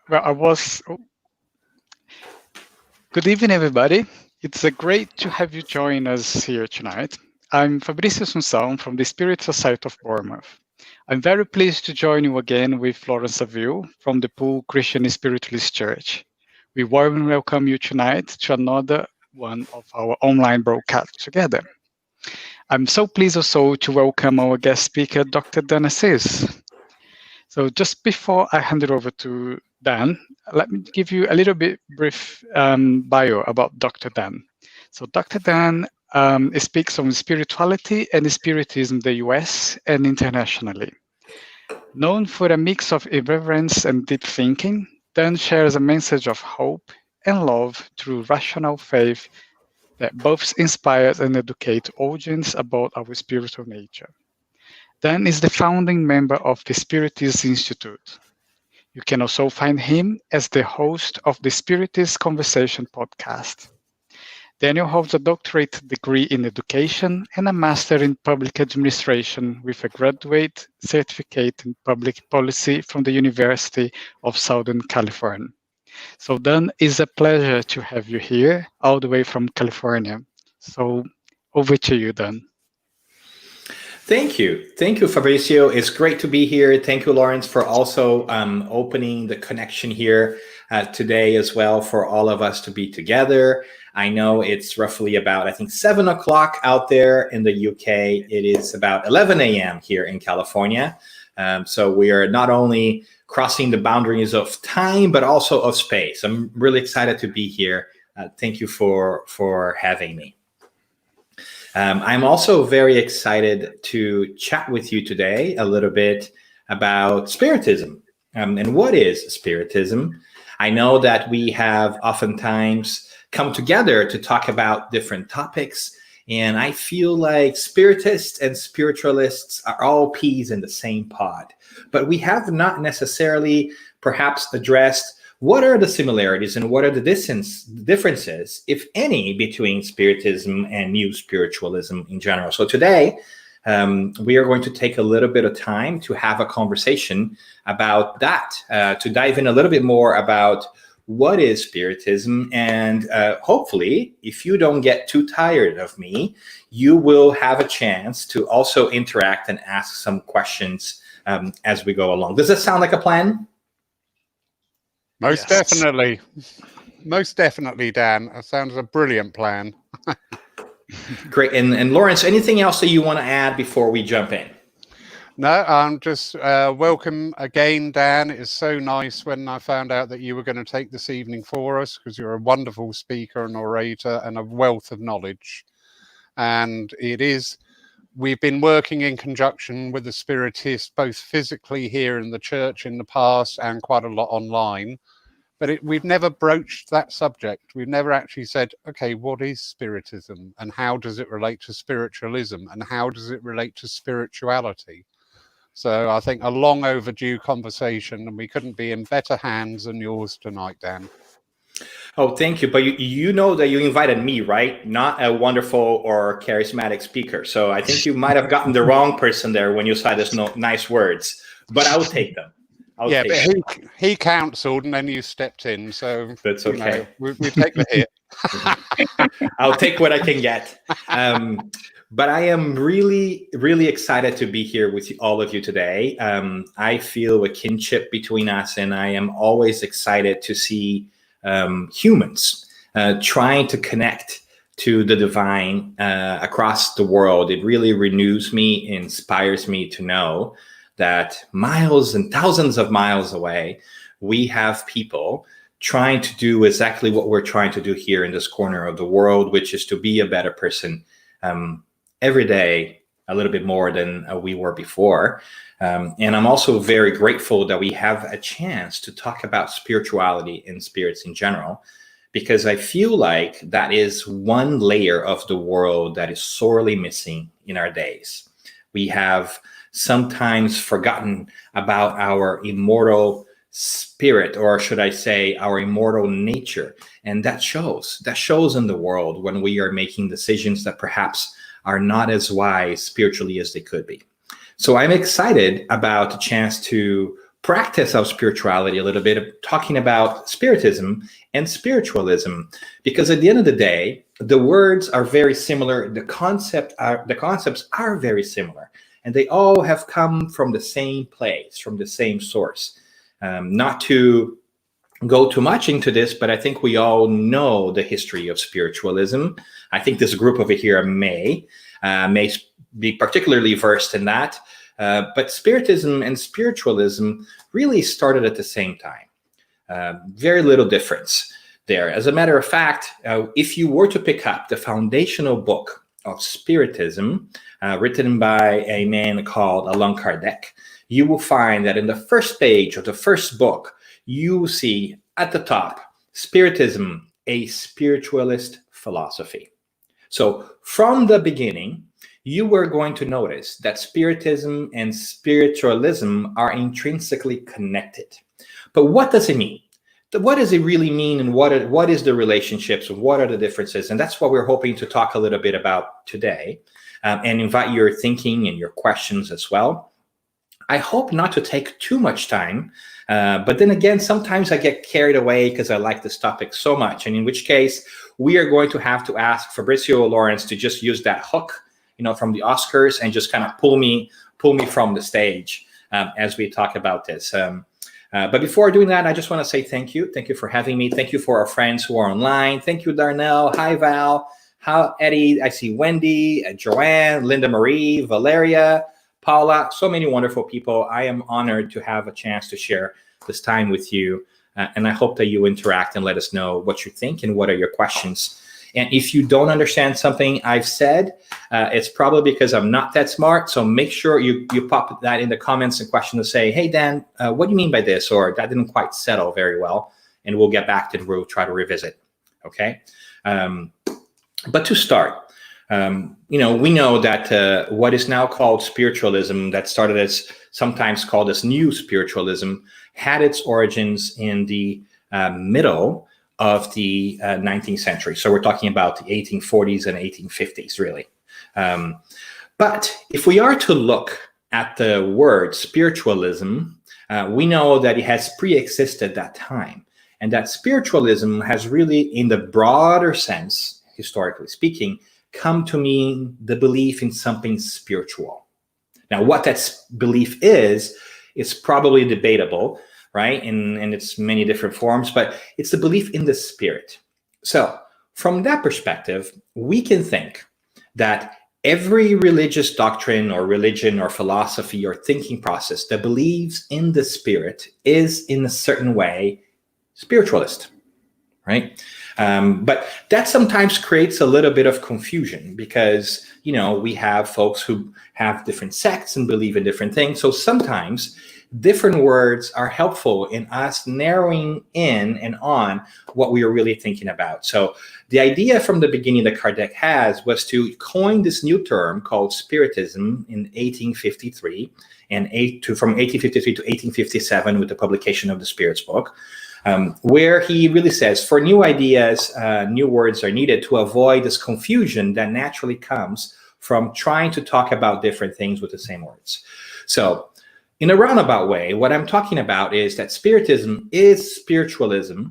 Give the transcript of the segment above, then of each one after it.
Well, I was. Good evening, everybody. It's great to have you join us here tonight. I'm Fabrizio Assunção from the Spirit Society of Bournemouth. I'm very pleased to join you again with Florence Saville from the Poole Christian Spiritualist Church. We warmly welcome you tonight to another one of our online broadcasts together. I'm so pleased also to welcome our guest speaker, Dr. Dan Assisi. So just before I hand it over to Dan, let me give you a little bit brief bio about Dr. Dan. So Dr. Dan speaks on spirituality and spiritism in the US and internationally. Known for a mix of irreverence and deep thinking, Dan shares a message of hope and love through rational faith that both inspires and educates audience about our spiritual nature. Dan is the founding member of the Spiritism Institute. You can also find him as the host of the Spiritist Conversation podcast. Daniel holds a doctorate degree in education and a master in public administration with a graduate certificate in public policy from the University of Southern California. So Dan, it's a pleasure to have you here all the way from California. So over to you, Dan. Thank you. Thank you, Fabrizio. It's great to be here. Thank you, Lawrence, for also opening the connection here today as well for all of us to be together. I know it's roughly about, I think, 7 o'clock out there in the UK. It is about 11 a.m. here in California. So we are not only crossing the boundaries of time, but also of space. I'm really excited to be here. Thank you for having me. I'm also very excited to chat with you today a little bit about Spiritism. And what is Spiritism? I know that we have oftentimes come together to talk about different topics, and I feel like Spiritists and Spiritualists are all peas in the same pod. But we have not necessarily perhaps addressed what are the similarities and what are the differences, if any, between Spiritism and New Spiritualism in general. So today, we are going to take a little bit of time to have a conversation about that, to dive in a little bit more about what is Spiritism. And hopefully, if you don't get too tired of me, you will have a chance to also interact and ask some questions as we go along. Does that sound like a plan? Most definitely. Most definitely, Dan. That sounds a brilliant plan. Great. And Lawrence, anything else that you want to add before we jump in? No, I'm just welcome again, Dan. It's so nice when I found out that you were going to take this evening for us, because you're a wonderful speaker and orator and a wealth of knowledge. And we've been working in conjunction with the Spiritists, both physically here in the church in the past and quite a lot online. But we've never broached that subject. We've never actually said, okay, what is Spiritism and how does it relate to spiritualism and how does it relate to spirituality? So I think a long overdue conversation, and we couldn't be in better hands than yours tonight, Dan. Oh, thank you. But you know that you invited me, right? Not a wonderful or charismatic speaker. So I think you might have gotten the wrong person there when you said those nice words, but I'll take them. He counseled and then you stepped in. So that's okay. We take the hit. I'll take what I can get. But I am really, really excited to be here with all of you today. I feel a kinship between us, and I am always excited to see humans trying to connect to the divine across the world. It really renews me, inspires me to know that miles and thousands of miles away, we have people trying to do exactly what we're trying to do here in this corner of the world, which is to be a better person every day, a little bit more than we were before. And I'm also very grateful that we have a chance to talk about spirituality and spirits in general, because I feel like that is one layer of the world that is sorely missing in our days. We have sometimes forgotten about our immortal spirit, or should I say our immortal nature. And that shows in the world when we are making decisions that perhaps are not as wise spiritually as they could be. So I'm excited about the chance to practice of spirituality a little bit, talking about Spiritism and spiritualism, because at the end of the day, the words are very similar. The concepts are very similar, and they all have come from the same place, from the same source. Not to go too much into this, but I think we all know the history of spiritualism. I think this group over here may be particularly versed in that. But Spiritism and spiritualism really started at the same time. Very little difference there. As a matter of fact, if you were to pick up the foundational book of Spiritism, written by a man called Allan Kardec, you will find that in the first page of the first book, you will see at the top, Spiritism, a spiritualist philosophy. So from the beginning, you were going to notice that Spiritism and spiritualism are intrinsically connected. But what does it mean? What does it really mean, and what is the relationships, and what are the differences? And that's what we're hoping to talk a little bit about today, and invite your thinking and your questions as well. I hope not to take too much time, but then again, sometimes I get carried away because I like this topic so much, and in which case we are going to have to ask Fabrizio or Lawrence to just use that hook, from the Oscars, and just kind of pull me from the stage as we talk about this. But before doing that, I just want to say thank you. Thank you for having me. Thank you for our friends who are online. Thank you, Darnell. Hi, Val. Hi, Eddie. I see Wendy, Joanne, Linda Marie, Valeria, Paula, so many wonderful people. I am honored to have a chance to share this time with you. And I hope that you interact and let us know what you think and what are your questions. And if you don't understand something I've said, it's probably because I'm not that smart. So make sure you pop that in the comments and question to say, hey, Dan, what do you mean by this? Or that didn't quite settle very well. And we'll get back to it. We'll try to revisit. Okay. But to start, we know that what is now called spiritualism, that started as sometimes called as new spiritualism, had its origins in the middle of the 19th century. So we're talking about the 1840s and 1850s, really. But if we are to look at the word spiritualism, we know that it has pre-existed that time, and that spiritualism has really, in the broader sense, historically speaking, come to mean the belief in something spiritual. Now, what that belief is probably debatable, right? In its many different forms, but it's the belief in the spirit. So from that perspective, we can think that every religious doctrine or religion or philosophy or thinking process that believes in the spirit is in a certain way spiritualist, right? But that sometimes creates a little bit of confusion because, we have folks who have different sects and believe in different things. So sometimes different words are helpful in us narrowing in and on what we are really thinking about. So the idea from the beginning that Kardec has was to coin this new term called Spiritism in 1853, and from 1853 to 1857 with the publication of the Spirits book, where he really says, for new ideas, new words are needed to avoid this confusion that naturally comes from trying to talk about different things with the same words. So in a roundabout way, what I'm talking about is that Spiritism is spiritualism,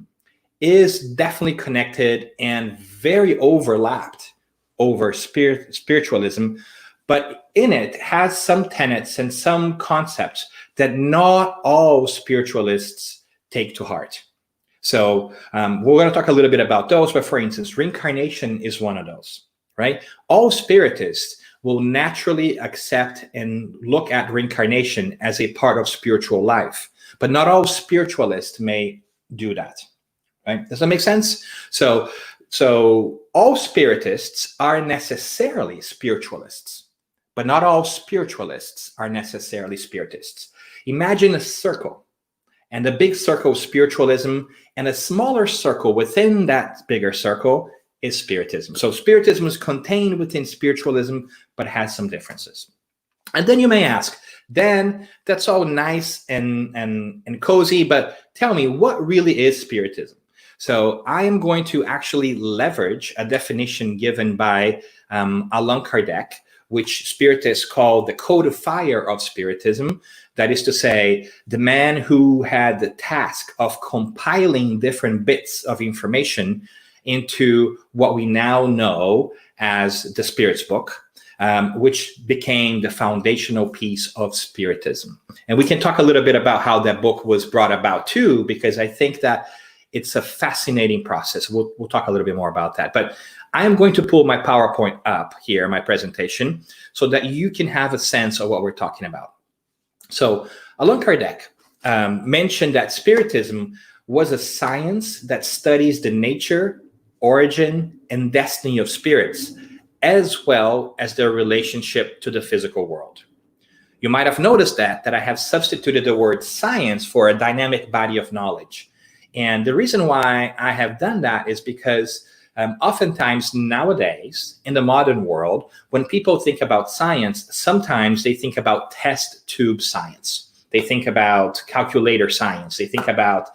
is definitely connected and very overlapped over spiritualism, but in it has some tenets and some concepts that not all spiritualists take to heart. So we're going to talk a little bit about those, but for instance, reincarnation is one of those, right? All spiritists will naturally accept and look at reincarnation as a part of spiritual life, but not all spiritualists may do that, right? Does that make sense? So all spiritists are necessarily spiritualists, but not all spiritualists are necessarily spiritists. Imagine a circle, and a big circle is spiritualism, and a smaller circle within that bigger circle is Spiritism. So Spiritism is contained within spiritualism, but has some differences. And then you may ask, Dan, that's all nice and cozy, but tell me, what really is Spiritism? So I am going to actually leverage a definition given by Allan Kardec, which Spiritists call the codifier of Spiritism. That is to say, the man who had the task of compiling different bits of information into what we now know as the Spirit's Book, which became the foundational piece of Spiritism. And we can talk a little bit about how that book was brought about too, because I think that it's a fascinating process. We'll talk a little bit more about that. But I am going to pull my PowerPoint up here, my presentation, so that you can have a sense of what we're talking about. So Allan Kardec mentioned that Spiritism was a science that studies the nature, origin, and destiny of spirits, as well as their relationship to the physical world. You might have noticed that I have substituted the word science for a dynamic body of knowledge. And the reason why I have done that is because oftentimes nowadays in the modern world, when people think about science, sometimes they think about test tube science. They think about calculator science. They think about,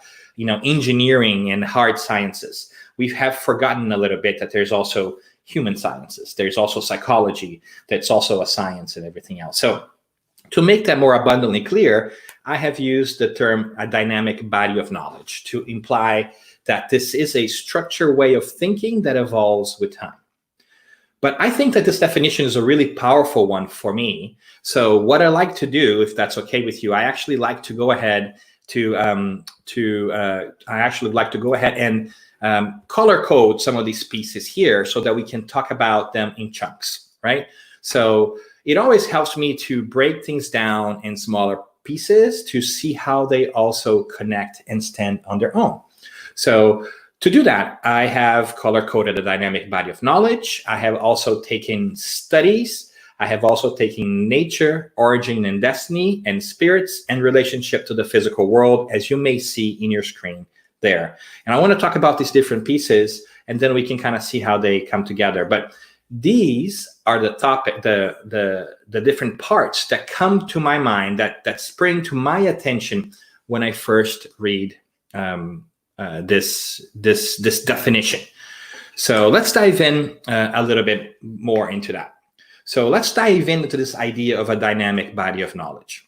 engineering and hard sciences. We have forgotten a little bit that there's also human sciences. There's also psychology. That's also a science and everything else. So to make that more abundantly clear, I have used the term a dynamic body of knowledge to imply that this is a structured way of thinking that evolves with time. But I think that this definition is a really powerful one for me. So what I like to do, if that's okay with you, I actually like to go ahead and color code some of these pieces here so that we can talk about them in chunks, right? So it always helps me to break things down in smaller pieces to see how they also connect and stand on their own. So to do that, I have color-coded a dynamic body of knowledge. I have also taken studies. I have also taken nature, origin and destiny, and spirits and relationship to the physical world, as you may see in your screen there. And I want to talk about these different pieces, and then we can kind of see how they come together. But these are the topic, the different parts that come to my mind, that spring to my attention when I first read this definition. So let's dive in a little bit more into that. So let's dive into this idea of a dynamic body of knowledge.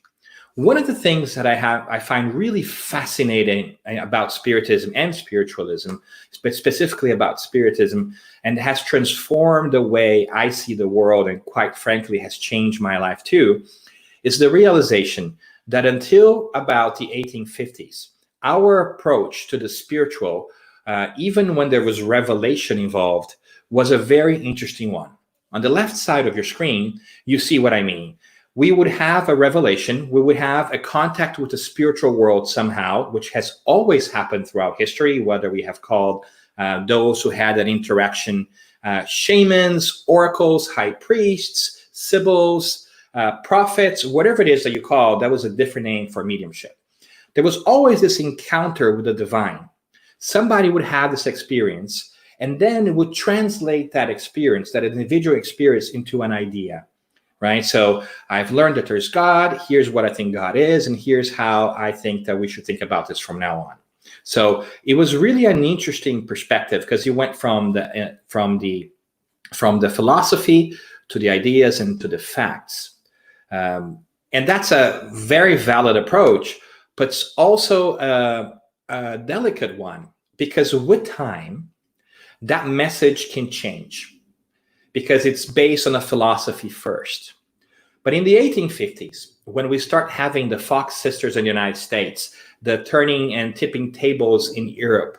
One of the things that I find really fascinating about Spiritism and spiritualism, but specifically about Spiritism, and has transformed the way I see the world, and quite frankly has changed my life too, is the realization that until about the 1850s, our approach to the spiritual, even when there was revelation involved, was a very interesting one. On the left side of your screen, you see what I mean. We would have a revelation, we would have a contact with the spiritual world somehow, which has always happened throughout history, whether we have called those who had an interaction shamans, oracles, high priests, sibyls, prophets, whatever it is that you call, that was a different name for mediumship. There was always this encounter with the divine. Somebody would have this experience, and then it would translate that experience, that individual experience, into an idea, right? So I've learned that there's God. Here's what I think God is, and here's how I think that we should think about this from now on. So it was really an interesting perspective, because you went from the philosophy to the ideas and to the facts, and that's a very valid approach. But it's also a delicate one, because with time, that message can change, because it's based on a philosophy first. But in the 1850s, when we start having the Fox sisters in the United States, the turning and tipping tables in Europe,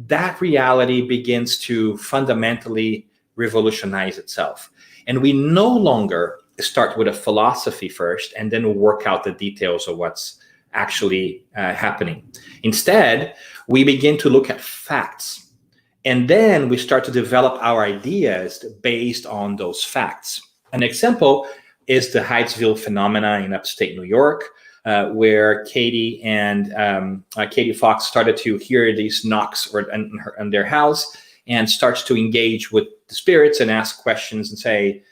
that reality begins to fundamentally revolutionize itself. And we no longer start with a philosophy first and then work out the details of what's actually happening. Instead, we begin to look at facts, and then we start to develop our ideas based on those facts. An example is the Hydesville phenomena in upstate New York, where Katie Fox started to hear these knocks on their house, and starts to engage with the spirits and ask questions and say,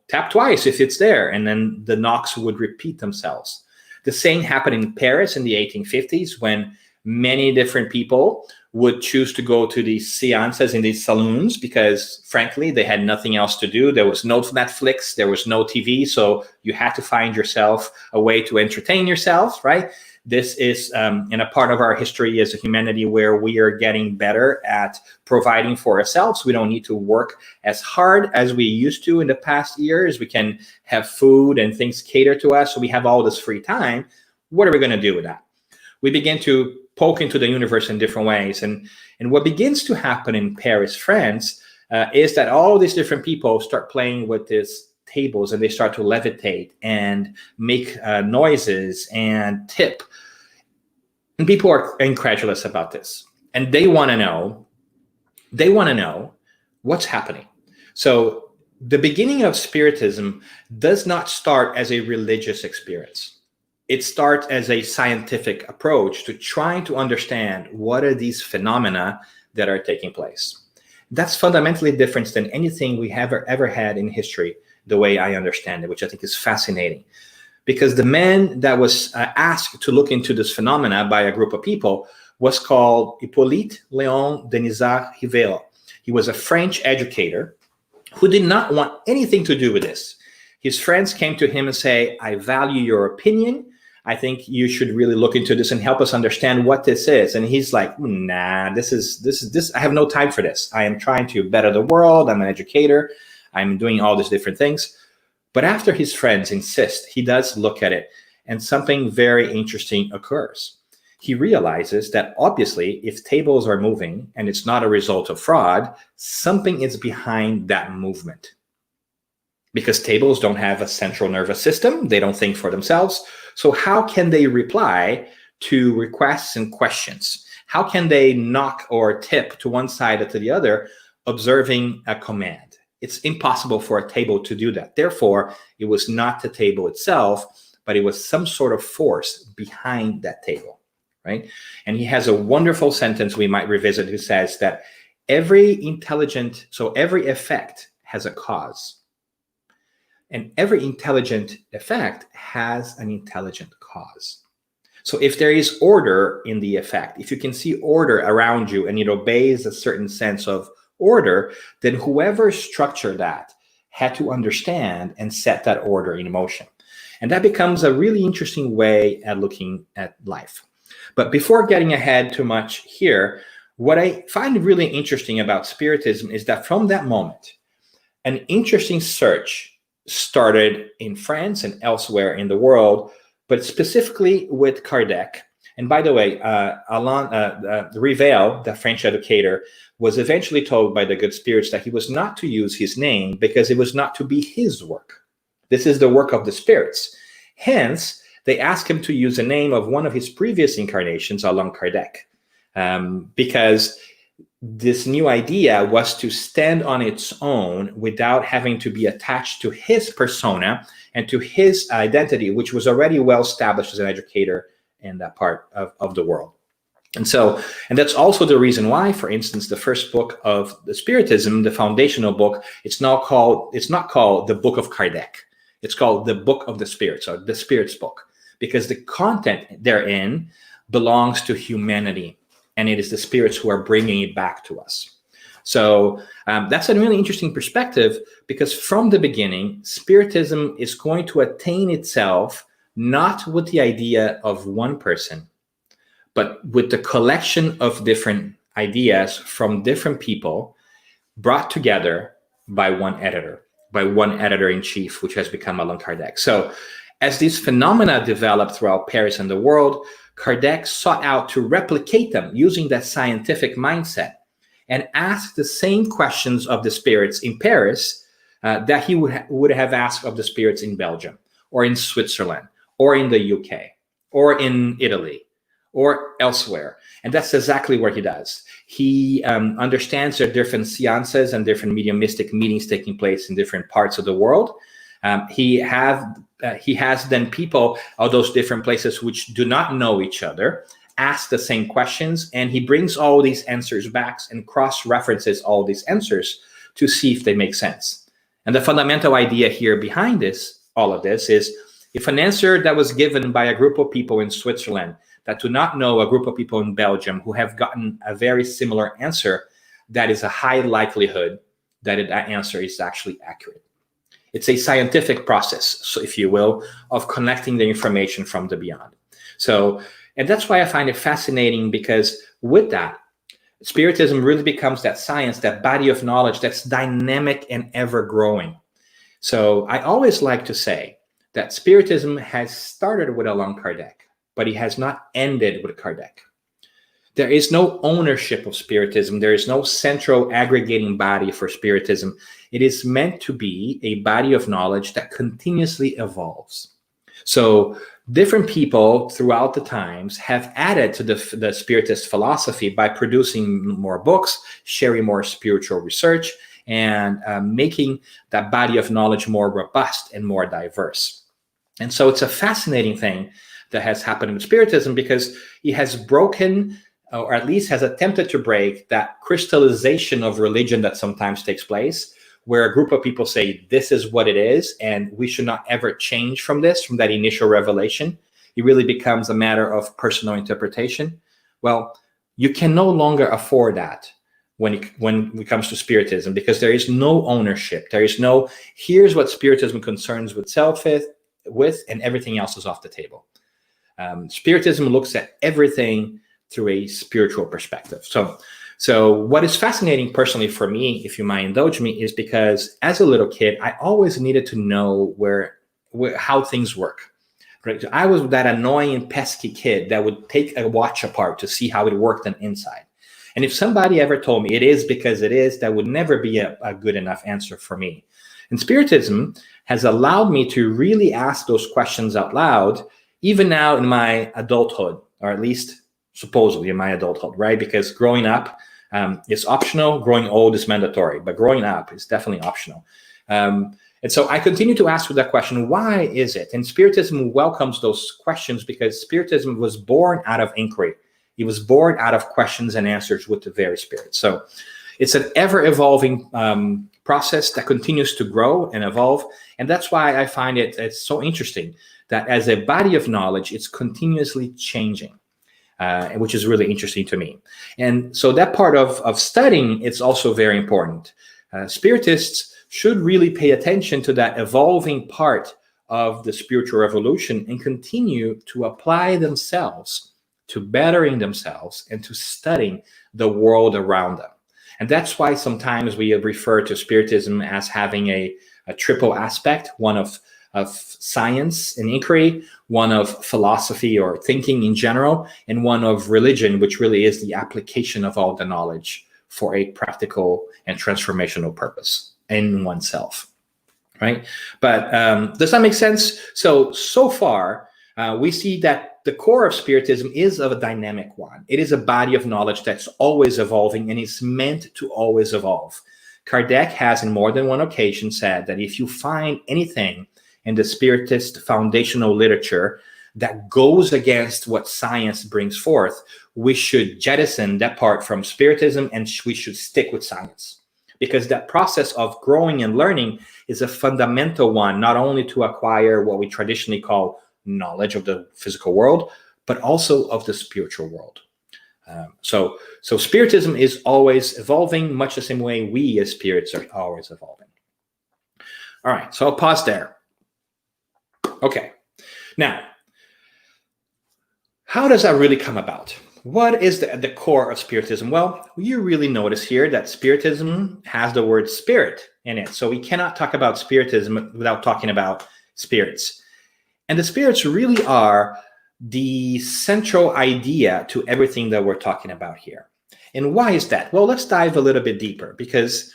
tap twice if it's there, and then the knocks would repeat themselves. The same happened in Paris in the 1850s, when Many different people would choose to go to these seances in these saloons because, frankly, they had nothing else to do. There was no Netflix, there was no TV, so you had to find yourself a way to entertain yourself, right? This is in a part of our history as a humanity where we are getting better at providing for ourselves. We don't need to work as hard as we used to in the past years. We can have food and things cater to us, so we have all this free time. What are we going to do with that? We begin to poke into the universe in different ways. And what begins to happen in Paris, France, is that all these different people start playing with these tables and they start to levitate and make noises and tip. And people are incredulous about this. And they want to know what's happening. So the beginning of Spiritism does not start as a religious experience. It starts as a scientific approach to trying to understand what are these phenomena that are taking place. That's fundamentally different than anything we have ever had in history, the way I understand it, which I think is fascinating. Because the man that was asked to look into this phenomena by a group of people was called Hippolyte Léon Denisard-Rivel. He was a French educator who did not want anything to do with this. His friends came to him and say, I value your opinion. I think you should really look into this and help us understand what this is. And he's like, nah, this. I have no time for this. I am trying to better the world. I'm an educator. I'm doing all these different things. But after his friends insist, he does look at it and something very interesting occurs. He realizes that obviously if tables are moving and it's not a result of fraud, something is behind that movement. Because tables don't have a central nervous system. They don't think for themselves. So how can they reply to requests and questions? How can they knock or tip to one side or to the other, observing a command? It's impossible for a table to do that. Therefore, it was not the table itself, but it was some sort of force behind that table, right? And he has a wonderful sentence we might revisit who says that every effect has a cause. And every intelligent effect has an intelligent cause. So if there is order in the effect, if you can see order around you and it obeys a certain sense of order, then whoever structured that had to understand and set that order in motion. And that becomes a really interesting way at looking at life. But before getting ahead too much here, what I find really interesting about Spiritism is that from that moment, an interesting search started in France and elsewhere in the world, but specifically with Kardec. And by the way, Rivel, the French educator, was eventually told by the good spirits that he was not to use his name because it was not to be his work. This is the work of the spirits. Hence, they asked him to use the name of one of his previous incarnations, Allan Kardec, because this new idea was to stand on its own without having to be attached to his persona and to his identity, which was already well established as an educator in that part of the world. And that's also the reason why, for instance, the first book of the Spiritism, the foundational book, it's not called the Book of Kardec. It's called the Book of the Spirits, or the Spirits book, because the content therein belongs to humanity. And it is the spirits who are bringing it back to us. So that's a really interesting perspective, because from the beginning, Spiritism is going to attain itself not with the idea of one person, but with the collection of different ideas from different people brought together by one editor-in-chief, which has become Allan Kardec. So as these phenomena developed throughout Paris and the world, Kardec sought out to replicate them using that scientific mindset and ask the same questions of the spirits in Paris that he would have asked of the spirits in Belgium or in Switzerland or in the UK or in Italy or elsewhere. And that's exactly what he does. He understands there are different seances and different mediumistic meetings taking place in different parts of the world. He has then people of those different places which do not know each other ask the same questions, and he brings all these answers back and cross-references all these answers to see if they make sense. And the fundamental idea here behind all of this is, if an answer that was given by a group of people in Switzerland that do not know a group of people in Belgium who have gotten a very similar answer, that is a high likelihood that that answer is actually accurate. It's a scientific process, so if you will, of collecting the information from the beyond. So, and that's why I find it fascinating, because with that, Spiritism really becomes that science, that body of knowledge that's dynamic and ever growing. So I always like to say that Spiritism has started with Allan Kardec, but it has not ended with Kardec. There is no ownership of Spiritism. There is no central aggregating body for Spiritism. It is meant to be a body of knowledge that continuously evolves. So different people throughout the times have added to the Spiritist philosophy by producing more books, sharing more spiritual research, and making that body of knowledge more robust and more diverse. And so it's a fascinating thing that has happened in Spiritism, because it has broken, or at least has attempted to break, that crystallization of religion that sometimes takes place, where a group of people say, this is what it is, and we should not ever change from this, from that initial revelation. It really becomes a matter of personal interpretation. Well, you can no longer afford that when it comes to Spiritism, because there is no ownership. There is no, here's what Spiritism concerns with self with, and everything else is off the table. Spiritism looks at everything through a spiritual perspective. So what is fascinating personally for me, if you might indulge me, is because as a little kid, I always needed to know how things work. Right? I was that annoying, pesky kid that would take a watch apart to see how it worked on inside. And if somebody ever told me it is because it is, that would never be a good enough answer for me. And Spiritism has allowed me to really ask those questions out loud, even now in my adulthood, or at least supposedly in my adulthood, right? Because growing up is optional, growing old is mandatory, but growing up is definitely optional. And so I continue to ask that question, why is it? And Spiritism welcomes those questions, because Spiritism was born out of inquiry. It was born out of questions and answers with the very spirit. So it's an ever-evolving process that continues to grow and evolve. And that's why I find it's so interesting that as a body of knowledge, it's continuously changing. Which is really interesting to me. And so that part of studying, it's also very important. Spiritists should really pay attention to that evolving part of the spiritual revolution and continue to apply themselves to bettering themselves and to studying the world around them. And that's why sometimes we refer to Spiritism as having a triple aspect, one of science and inquiry, one of philosophy or thinking in general, and one of religion, which really is the application of all the knowledge for a practical and transformational purpose in oneself, right? But does that make sense? So far, we see that the core of Spiritism is of a dynamic one. It is a body of knowledge that's always evolving, and it's meant to always evolve. Kardec has, in more than one occasion, said that if you find anything in the Spiritist foundational literature that goes against what science brings forth, we should jettison that part from Spiritism, and we should stick with science. Because that process of growing and learning is a fundamental one, not only to acquire what we traditionally call knowledge of the physical world, but also of the spiritual world. So Spiritism is always evolving, much the same way we as spirits are always evolving. All right, so I'll pause there. Okay, now, how does that really come about? What is the core of Spiritism? Well, you really notice here that Spiritism has the word spirit in it. So we cannot talk about Spiritism without talking about spirits. And the spirits really are the central idea to everything that we're talking about here. And why is that? Well, let's dive a little bit deeper, because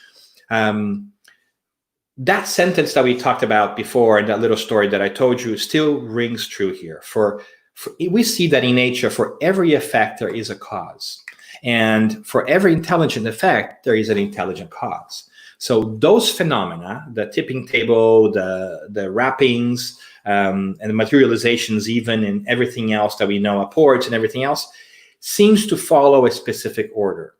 that sentence that we talked about before and that little story that I told you still rings true here. We see that in nature, for every effect, there is a cause. And for every intelligent effect, there is an intelligent cause. So those phenomena, the tipping table, the wrappings, and the materializations even, and everything else that we know, apports and everything else, seems to follow a specific order.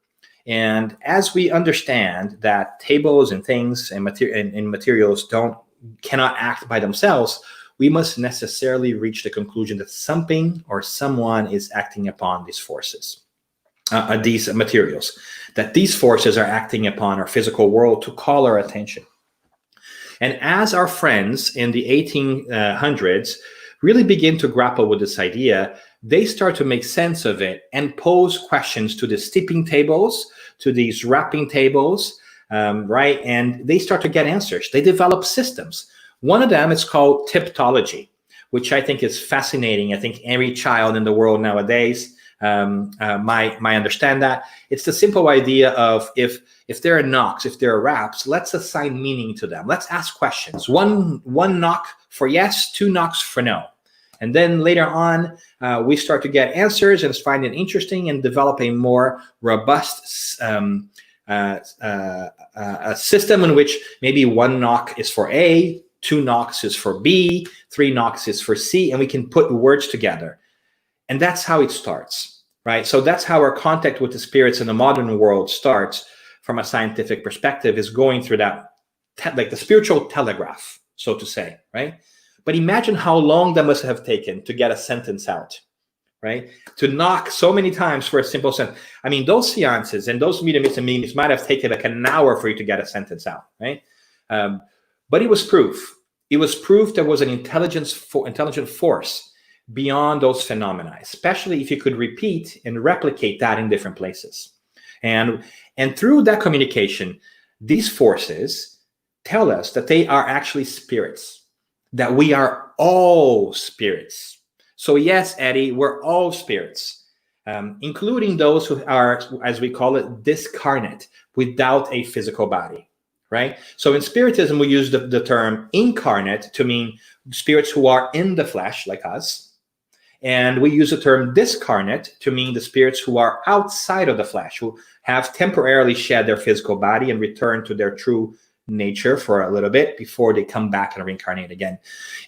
And as we understand that tables and things and materials cannot act by themselves, we must necessarily reach the conclusion that something or someone is acting upon these forces, these materials, that these forces are acting upon our physical world to call our attention. And as our friends in the 1800s really begin to grapple with this idea, they start to make sense of it and pose questions to the steeping tables, to these wrapping tables, right? And they start to get answers. They develop systems. One of them is called typology, which I think is fascinating. I think every child in the world nowadays might understand that. It's the simple idea of if there are knocks, if there are raps, let's assign meaning to them. Let's ask questions. One knock for yes, two knocks for no. And then later on, we start to get answers and find it interesting and develop a more robust a system in which maybe one knock is for A, two knocks is for B, three knocks is for C, and we can put words together. And that's how it starts, right? So that's how our contact with the spirits in the modern world starts from a scientific perspective, is going through that, like the spiritual telegraph, so to say, right? But imagine how long that must have taken to get a sentence out, right? To knock so many times for a simple sentence. I mean, those seances and those mediums and meetings might have taken like an hour for you to get a sentence out, right? But it was proof. It was proof there was an intelligent force beyond those phenomena, especially if you could repeat and replicate that in different places. And through that communication, these forces tell us that they are actually spirits, that we are all spirits. So yes, Eddie, we're all spirits, including those who are, as we call it, discarnate, without a physical body, right? So in Spiritism, we use the term incarnate to mean spirits who are in the flesh, like us. And we use the term discarnate to mean the spirits who are outside of the flesh, who have temporarily shed their physical body and return to their true nature for a little bit before they come back and reincarnate again.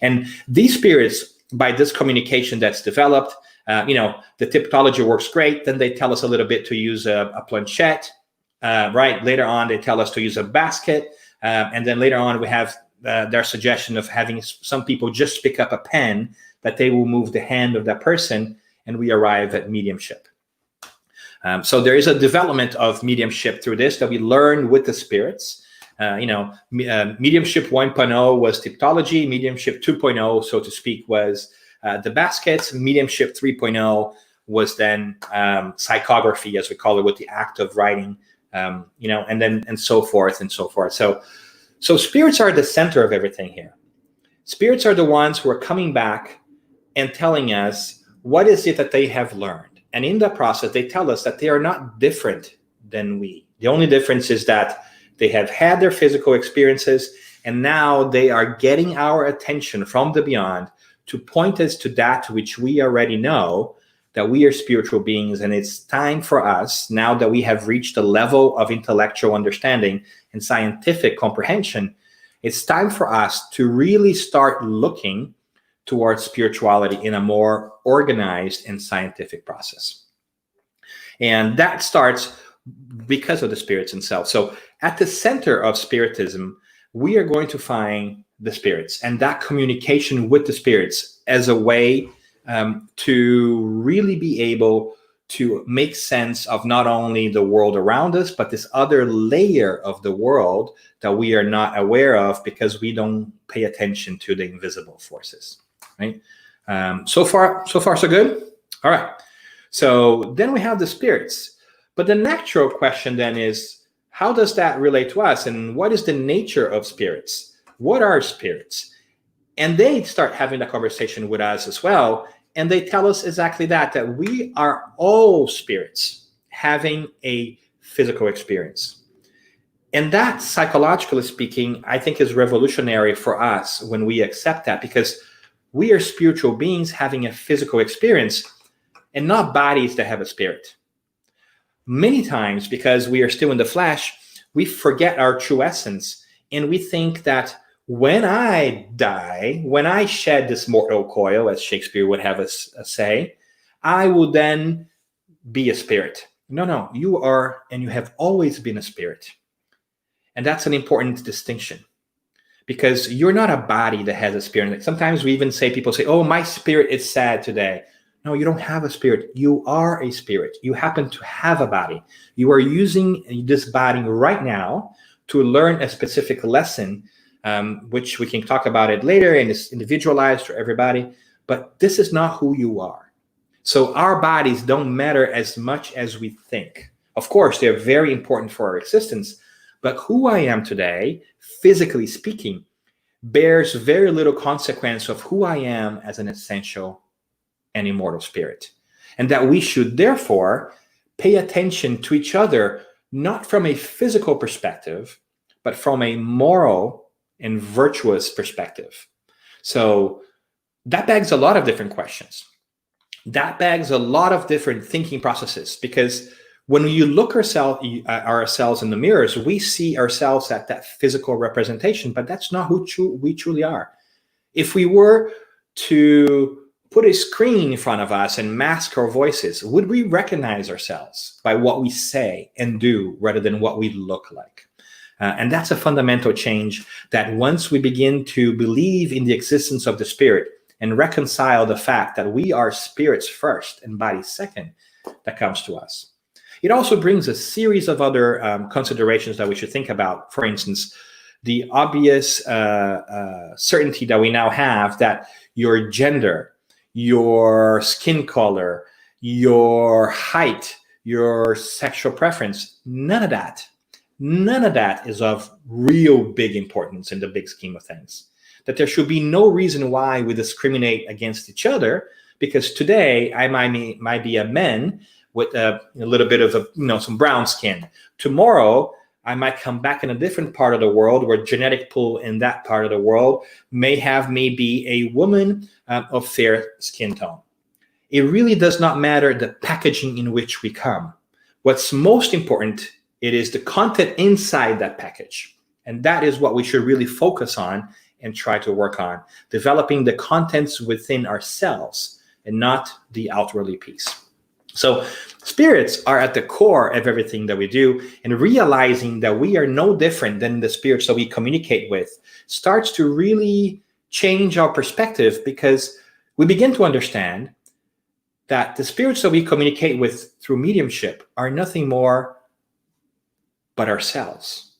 And these spirits, by this communication that's developed, the typology works great. Then they tell us a little bit to use a planchette, right? Later on, they tell us to use a basket. And then later on, we have their suggestion of having some people just pick up a pen, that they will move the hand of that person, and we arrive at mediumship. So there is a development of mediumship through this that we learn with the spirits. Mediumship 1.0 was typology. Mediumship 2.0, so to speak, was the baskets. Mediumship 3.0 was then psychography, as we call it, with the act of writing, and so forth and so forth. So spirits are the center of everything here. Spirits are the ones who are coming back and telling us what is it that they have learned. And in that process, they tell us that they are not different than we. The only difference is that they have had their physical experiences, and now they are getting our attention from the beyond to point us to that which we already know, that we are spiritual beings. And it's time for us, now that we have reached a level of intellectual understanding and scientific comprehension, it's time for us to really start looking towards spirituality in a more organized and scientific process. And that starts because of the spirits themselves. So at the center of Spiritism, we are going to find the spirits and that communication with the spirits as a way to really be able to make sense of not only the world around us, but this other layer of the world that we are not aware of because we don't pay attention to the invisible forces, right? So far, so good? All right. So then we have the spirits. But the natural question then is, how does that relate to us? And what is the nature of spirits? What are spirits? And they start having that conversation with us as well. And they tell us exactly that we are all spirits having a physical experience. And that, psychologically speaking, I think is revolutionary for us when we accept that, because we are spiritual beings having a physical experience and not bodies that have a spirit. Many times, because we are still in the flesh, we forget our true essence. And we think that when I die, when I shed this mortal coil, as Shakespeare would have us say, I will then be a spirit. No, you are, and you have always been a spirit. And that's an important distinction. because you're not a body that has a spirit. Like sometimes we even say, people say, oh, my spirit is sad today. No, you don't have a spirit. You are a spirit. You happen to have a body. You are using this body right now to learn a specific lesson, which we can talk about it later, and it's individualized for everybody. But this is not who you are. So our bodies don't matter as much as we think. Of course, they're very important for our existence, but who I am today, physically speaking, bears very little consequence of who I am as an essential and immortal spirit. And that we should therefore pay attention to each other, not from a physical perspective, but from a moral and virtuous perspective. So that begs a lot of different questions. That begs a lot of different thinking processes, because when you look ourselves in the mirrors, we see ourselves at that physical representation, but that's not who we truly are. If we were to put a screen in front of us and mask our voices, would we recognize ourselves by what we say and do rather than what we look like? And that's a fundamental change, that once we begin to believe in the existence of the spirit and reconcile the fact that we are spirits first and bodies second, that comes to us. It also brings a series of other considerations that we should think about. For instance, the obvious certainty that we now have that your gender, your skin color, your height, your sexual preference, none of that is of real big importance in the big scheme of things. That there should be no reason why we discriminate against each other, because today I might be a man with a little bit of some brown skin. Tomorrow I might come back in a different part of the world where genetic pool in that part of the world may have me be a woman of fair skin tone. It really does not matter the packaging in which we come. What's most important, it is the content inside that package. And that is what we should really focus on and try to work on, developing the contents within ourselves and not the outwardly piece. So spirits are at the core of everything that we do, and realizing that we are no different than the spirits that we communicate with starts to really change our perspective, because we begin to understand that the spirits that we communicate with through mediumship are nothing more but ourselves.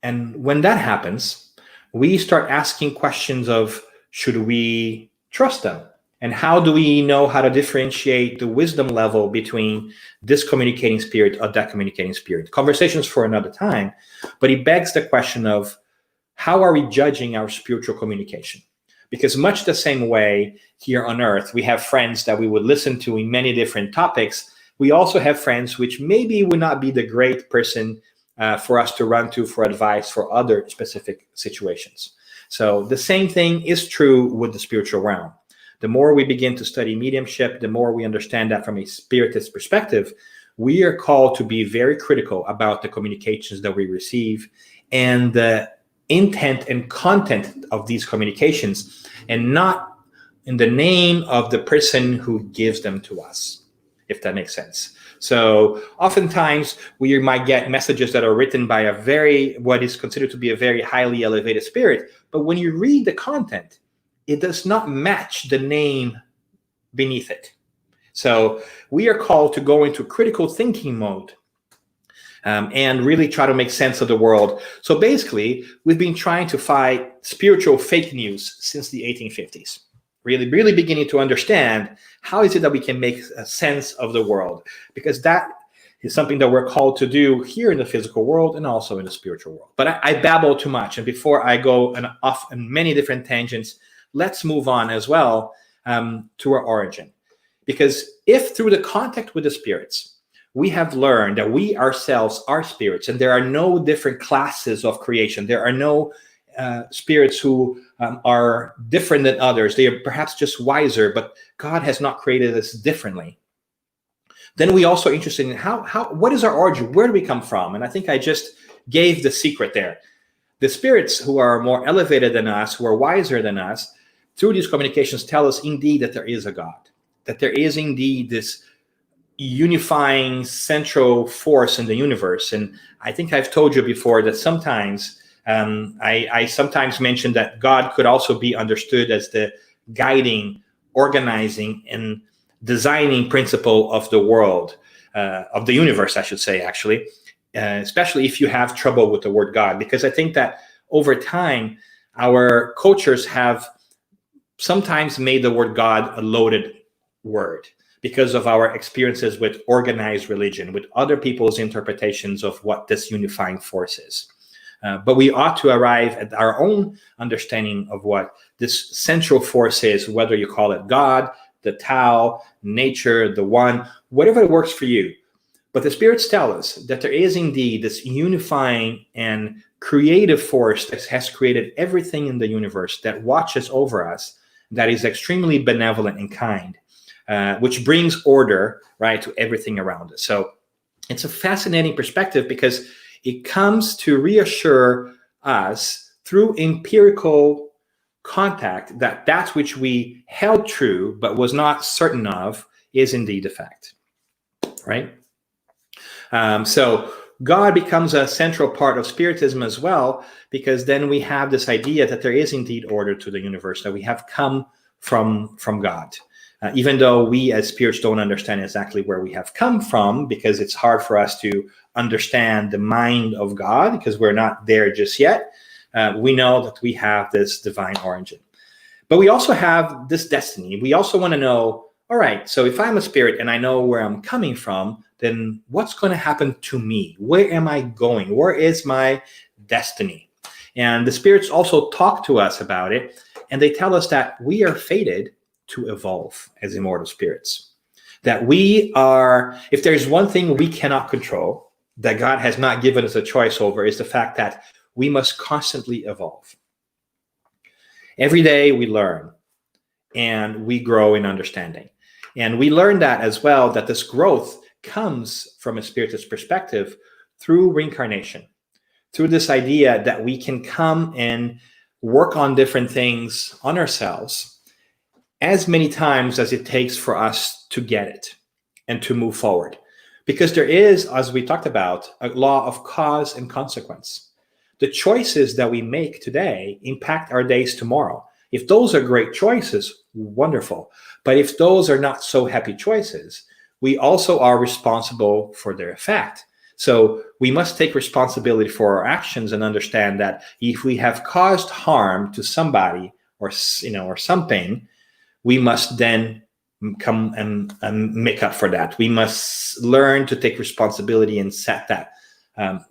And when that happens, we start asking questions of, should we trust them? And how do we know how to differentiate the wisdom level between this communicating spirit or that communicating spirit? Conversations for another time, but it begs the question of, how are we judging our spiritual communication? Because much the same way here on earth, we have friends that we would listen to in many different topics. We also have friends which maybe would not be the great person for us to run to for advice for other specific situations. So the same thing is true with the spiritual realm. The more we begin to study mediumship, the more we understand that from a spiritist perspective, we are called to be very critical about the communications that we receive and the intent and content of these communications, and not in the name of the person who gives them to us, if that makes sense. So oftentimes we might get messages that are written by what is considered to be a very highly elevated spirit, but when you read the content, it does not match the name beneath it. So we are called to go into critical thinking mode and really try to make sense of the world. So basically, we've been trying to fight spiritual fake news since the 1850s. Really beginning to understand how is it that we can make a sense of the world, because that is something that we're called to do here in the physical world and also in the spiritual world. But I babble too much, and before I go off on many different tangents, let's move on as well to our origin. Because if through the contact with the spirits, we have learned that we ourselves are spirits, and there are no different classes of creation. There are no spirits who are different than others. They are perhaps just wiser, but God has not created us differently. Then we also interested in what is our origin? Where do we come from? And I think I just gave the secret there. The spirits who are more elevated than us, who are wiser than us, through these communications tell us indeed that there is a God, that there is indeed this unifying central force in the universe. And I think I've told you before that sometimes I sometimes mention that God could also be understood as the guiding, organizing, and designing principle of the world, of the universe, I should say, actually, especially if you have trouble with the word God, because I think that over time, our cultures have sometimes made the word God a loaded word because of our experiences with organized religion, with other people's interpretations of what this unifying force is. But we ought to arrive at our own understanding of what this central force is, whether you call it God, the Tao, nature, the One, whatever works for you. But the spirits tell us that there is indeed this unifying and creative force that has created everything in the universe, that watches over us, that is extremely benevolent and kind, which brings order, right, to everything around us. So it's a fascinating perspective because it comes to reassure us through empirical contact that that which we held true but was not certain of is indeed a fact, right? So God becomes a central part of Spiritism as well, because then we have this idea that there is indeed order to the universe, that we have come from God. Even though we as spirits don't understand exactly where we have come from, because it's hard for us to understand the mind of God, because we're not there just yet, we know that we have this divine origin. But we also have this destiny. We also want to know, all right, so if I'm a spirit and I know where I'm coming from, then what's going to happen to me? Where am I going? Where is my destiny? And the spirits also talk to us about it, and they tell us that we are fated to evolve as immortal spirits. That we are, if there's one thing we cannot control, that God has not given us a choice over, is the fact that we must constantly evolve. Every day we learn and we grow in understanding. And we learn that as well, that this growth comes from a spiritist perspective through reincarnation, through this idea that we can come and work on different things on ourselves as many times as it takes for us to get it and to move forward. Because there is, as we talked about, a law of cause and consequence. The choices that we make today impact our days tomorrow. If those are great choices, wonderful. But if those are not so happy choices, we also are responsible for their effect. So we must take responsibility for our actions and understand that if we have caused harm to somebody or something, we must then come and make up for that. We must learn to take responsibility and set that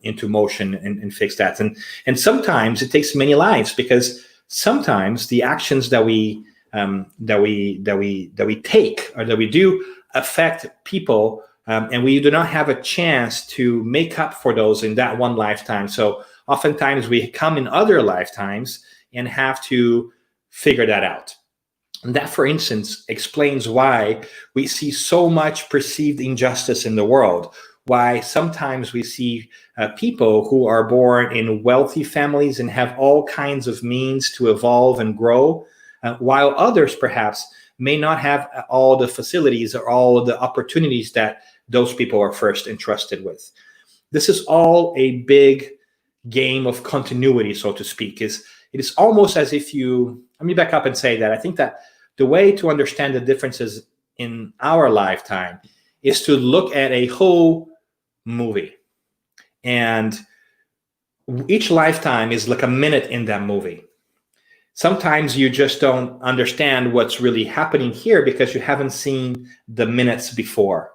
into motion and fix that. And sometimes it takes many lives, because sometimes the actions that we take or that we do affect people, and we do not have a chance to make up for those in that one lifetime. So oftentimes we come in other lifetimes and have to figure that out. And that, for instance, explains why we see so much perceived injustice in the world, why sometimes we see people who are born in wealthy families and have all kinds of means to evolve and grow, while others perhaps may not have all the facilities or all the opportunities that those people are first entrusted with. This is all a big game of continuity, so to speak. It is almost as if let me back up and say that I think that the way to understand the differences in our lifetime is to look at a whole movie. And each lifetime is like a minute in that movie. Sometimes you just don't understand what's really happening here because you haven't seen the minutes before.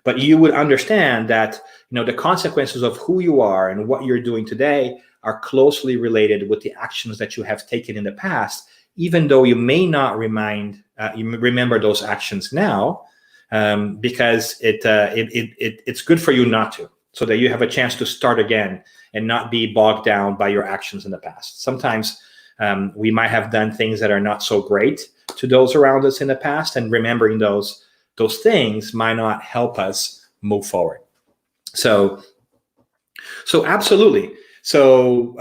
But you would understand that, the consequences of who you are and what you're doing today are closely related with the actions that you have taken in the past, even though you may not remember those actions now, because it's good for you not to, so that you have a chance to start again and not be bogged down by your actions in the past. Sometimes we might have done things that are not so great to those around us in the past, and remembering those things might not help us move forward. So absolutely. So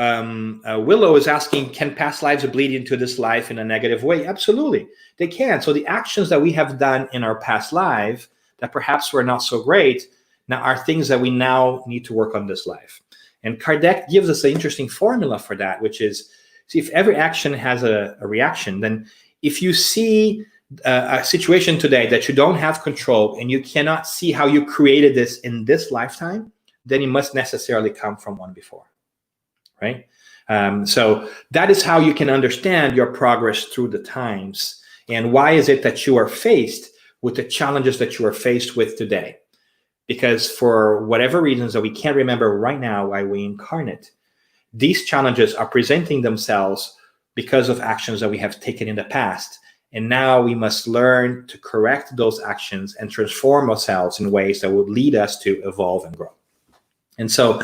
Willow is asking, can past lives bleed into this life in a negative way? Absolutely, they can. So the actions that we have done in our past life that perhaps were not so great now are things that we now need to work on this life. And Kardec gives us an interesting formula for that, which is, see, if every action has a reaction, then if you see a situation today that you don't have control and you cannot see how you created this in this lifetime, then it must necessarily come from one before, right? So that is how you can understand your progress through the times. And why is it that you are faced with the challenges that you are faced with today? Because for whatever reasons that we can't remember right now why we incarnate, these challenges are presenting themselves because of actions that we have taken in the past. And now we must learn to correct those actions and transform ourselves in ways that would lead us to evolve and grow. And so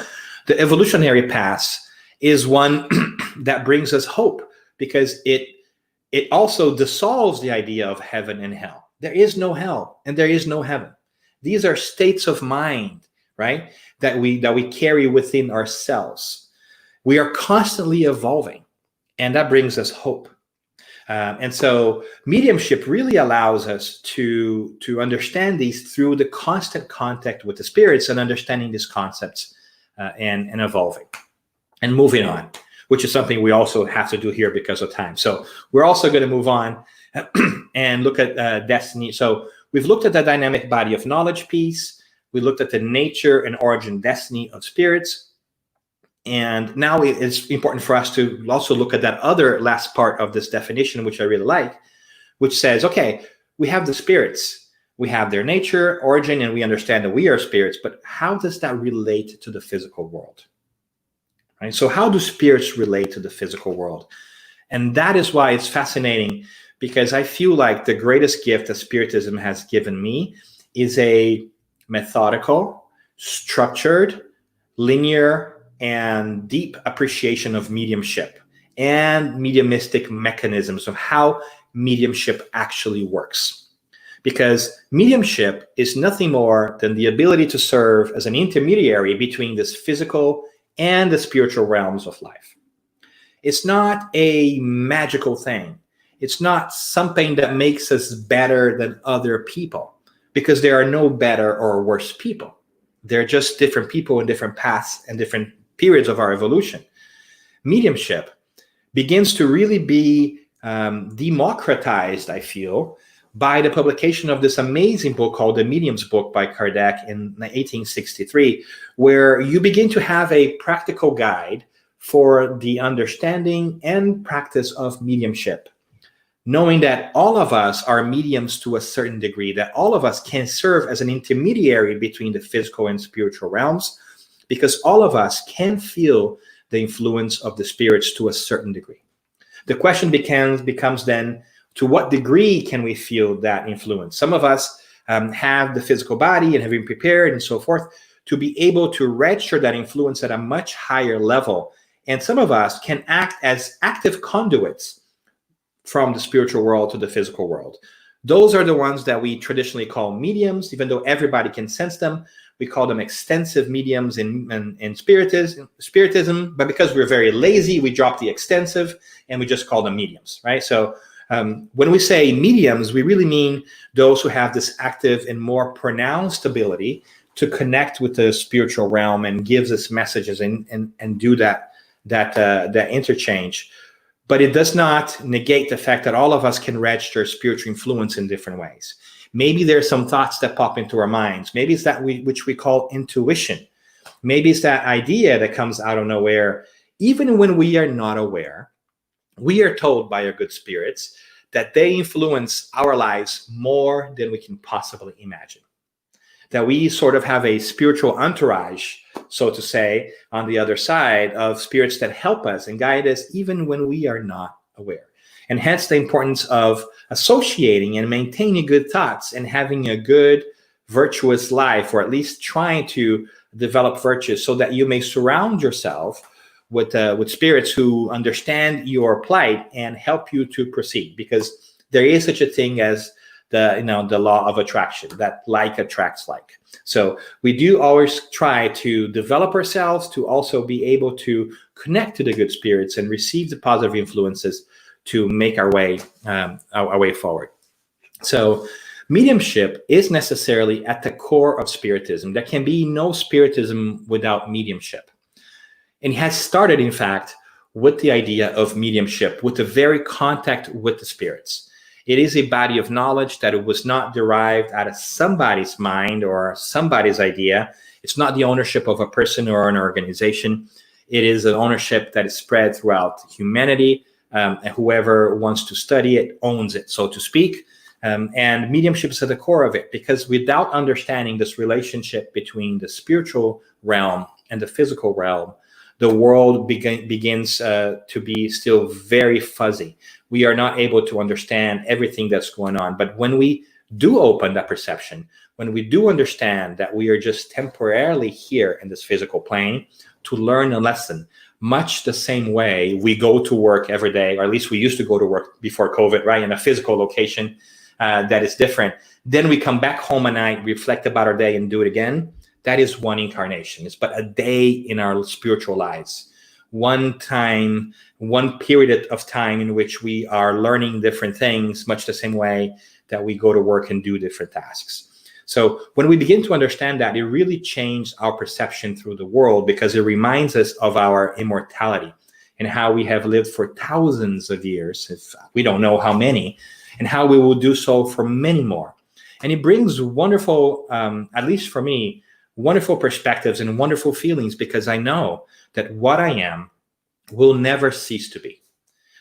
the evolutionary path is one that brings us hope, because it also dissolves the idea of heaven and hell. There is no hell and there is no heaven. These are states of mind, right, that we carry within ourselves. We are constantly evolving, and that brings us hope. And so mediumship really allows us to understand these through the constant contact with the spirits and understanding these concepts and evolving and moving on, which is something we also have to do here because of time. So we're also going to move on and look at destiny. So we've looked at the dynamic body of knowledge piece. We looked at the nature and origin destiny of spirits. And now it's important for us to also look at that other last part of this definition, which I really like, which says, okay, we have the spirits, we have their nature, origin, and we understand that we are spirits, but how does that relate to the physical world? Right? So how do spirits relate to the physical world? And that is why it's fascinating, because I feel like the greatest gift that Spiritism has given me is a methodical, structured, linear, and deep appreciation of mediumship and mediumistic mechanisms of how mediumship actually works. Because mediumship is nothing more than the ability to serve as an intermediary between this physical and the spiritual realms of life. It's not a magical thing. It's not something that makes us better than other people, because there are no better or worse people. They're just different people in different paths and different periods of our evolution. Mediumship begins to really be democratized, I feel, by the publication of this amazing book called The Medium's Book by Kardec in 1863, where you begin to have a practical guide for the understanding and practice of mediumship, knowing that all of us are mediums to a certain degree, that all of us can serve as an intermediary between the physical and spiritual realms, because all of us can feel the influence of the spirits to a certain degree. The question becomes then, to what degree can we feel that influence? Some of us have the physical body and have been prepared and so forth to be able to register that influence at a much higher level. And some of us can act as active conduits from the spiritual world to the physical world. Those are the ones that we traditionally call mediums, even though everybody can sense them. We call them extensive mediums in spiritism, but because we're very lazy, we drop the extensive and we just call them mediums, right? So when we say mediums, we really mean those who have this active and more pronounced ability to connect with the spiritual realm and gives us messages and do that interchange. But it does not negate the fact that all of us can register spiritual influence in different ways. Maybe there's some thoughts that pop into our minds. Maybe it's that which we call intuition. Maybe it's that idea that comes out of nowhere. Even when we are not aware, we are told by our good spirits that they influence our lives more than we can possibly imagine. That we sort of have a spiritual entourage, so to say, on the other side of spirits that help us and guide us even when we are not aware. And hence the importance of associating and maintaining good thoughts and having a good, virtuous life, or at least trying to develop virtues, so that you may surround yourself with spirits who understand your plight and help you to proceed. Because there is such a thing as the law of attraction, that like attracts like. So we do always try to develop ourselves to also be able to connect to the good spirits and receive the positive influences to make our way forward. So mediumship is necessarily at the core of Spiritism. There can be no Spiritism without mediumship. And it has started, in fact, with the idea of mediumship, with the very contact with the spirits. It is a body of knowledge that it was not derived out of somebody's mind or somebody's idea. It's not the ownership of a person or an organization. It is an ownership that is spread throughout humanity, and whoever wants to study it owns it, so to speak. And mediumship is at the core of it, because without understanding this relationship between the spiritual realm and the physical realm, the world begins to be still very fuzzy. We are not able to understand everything that's going on. But when we do open that perception, when we do understand that we are just temporarily here in this physical plane to learn a lesson, much the same way we go to work every day, or at least we used to go to work before COVID, right, in a physical location that is different. Then we come back home at night, reflect about our day, and do it again. That is one incarnation. It's but a day in our spiritual lives. One time, one period of time in which we are learning different things, much the same way that we go to work and do different tasks. So when we begin to understand that, it really changed our perception through the world, because it reminds us of our immortality and how we have lived for thousands of years, if we don't know how many, and how we will do so for many more. And it brings wonderful, at least for me, wonderful perspectives and wonderful feelings, because I know that what I am will never cease to be.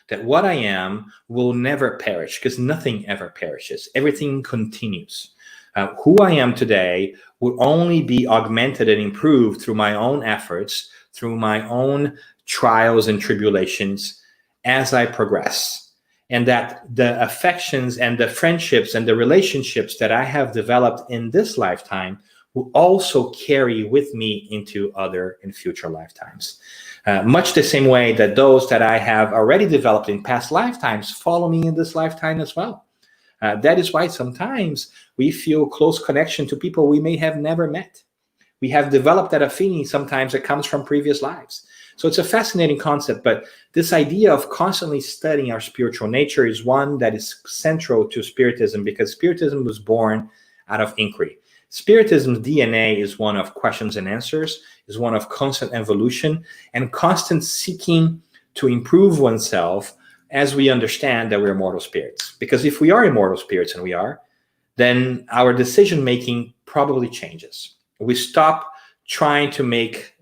That what I am will never perish, because nothing ever perishes. Everything continues. Who I am today will only be augmented and improved through my own efforts, through my own trials and tribulations as I progress. And that the affections and the friendships and the relationships that I have developed in this lifetime will also carry with me into other and future lifetimes. Much the same way that those that I have already developed in past lifetimes follow me in this lifetime as well. That is why sometimes we feel close connection to people we may have never met. We have developed that affinity sometimes that comes from previous lives. So it's a fascinating concept, but this idea of constantly studying our spiritual nature is one that is central to Spiritism, because Spiritism was born out of inquiry. Spiritism's DNA is one of questions and answers, is one of constant evolution and constant seeking to improve oneself as we understand that we're immortal spirits. Because if we are immortal spirits, and we are, then our decision-making probably changes. We stop trying to make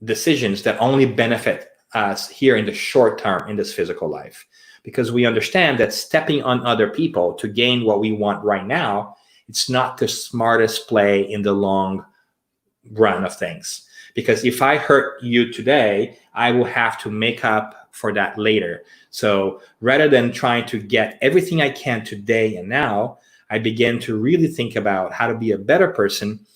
decisions that only benefit us here in the short term in this physical life, because we understand that stepping on other people to gain what we want right now, it's not the smartest play in the long run of things. Because if I hurt you today, I will have to make up for that later. So rather than trying to get everything I can today and now, I begin to really think about how to be a better person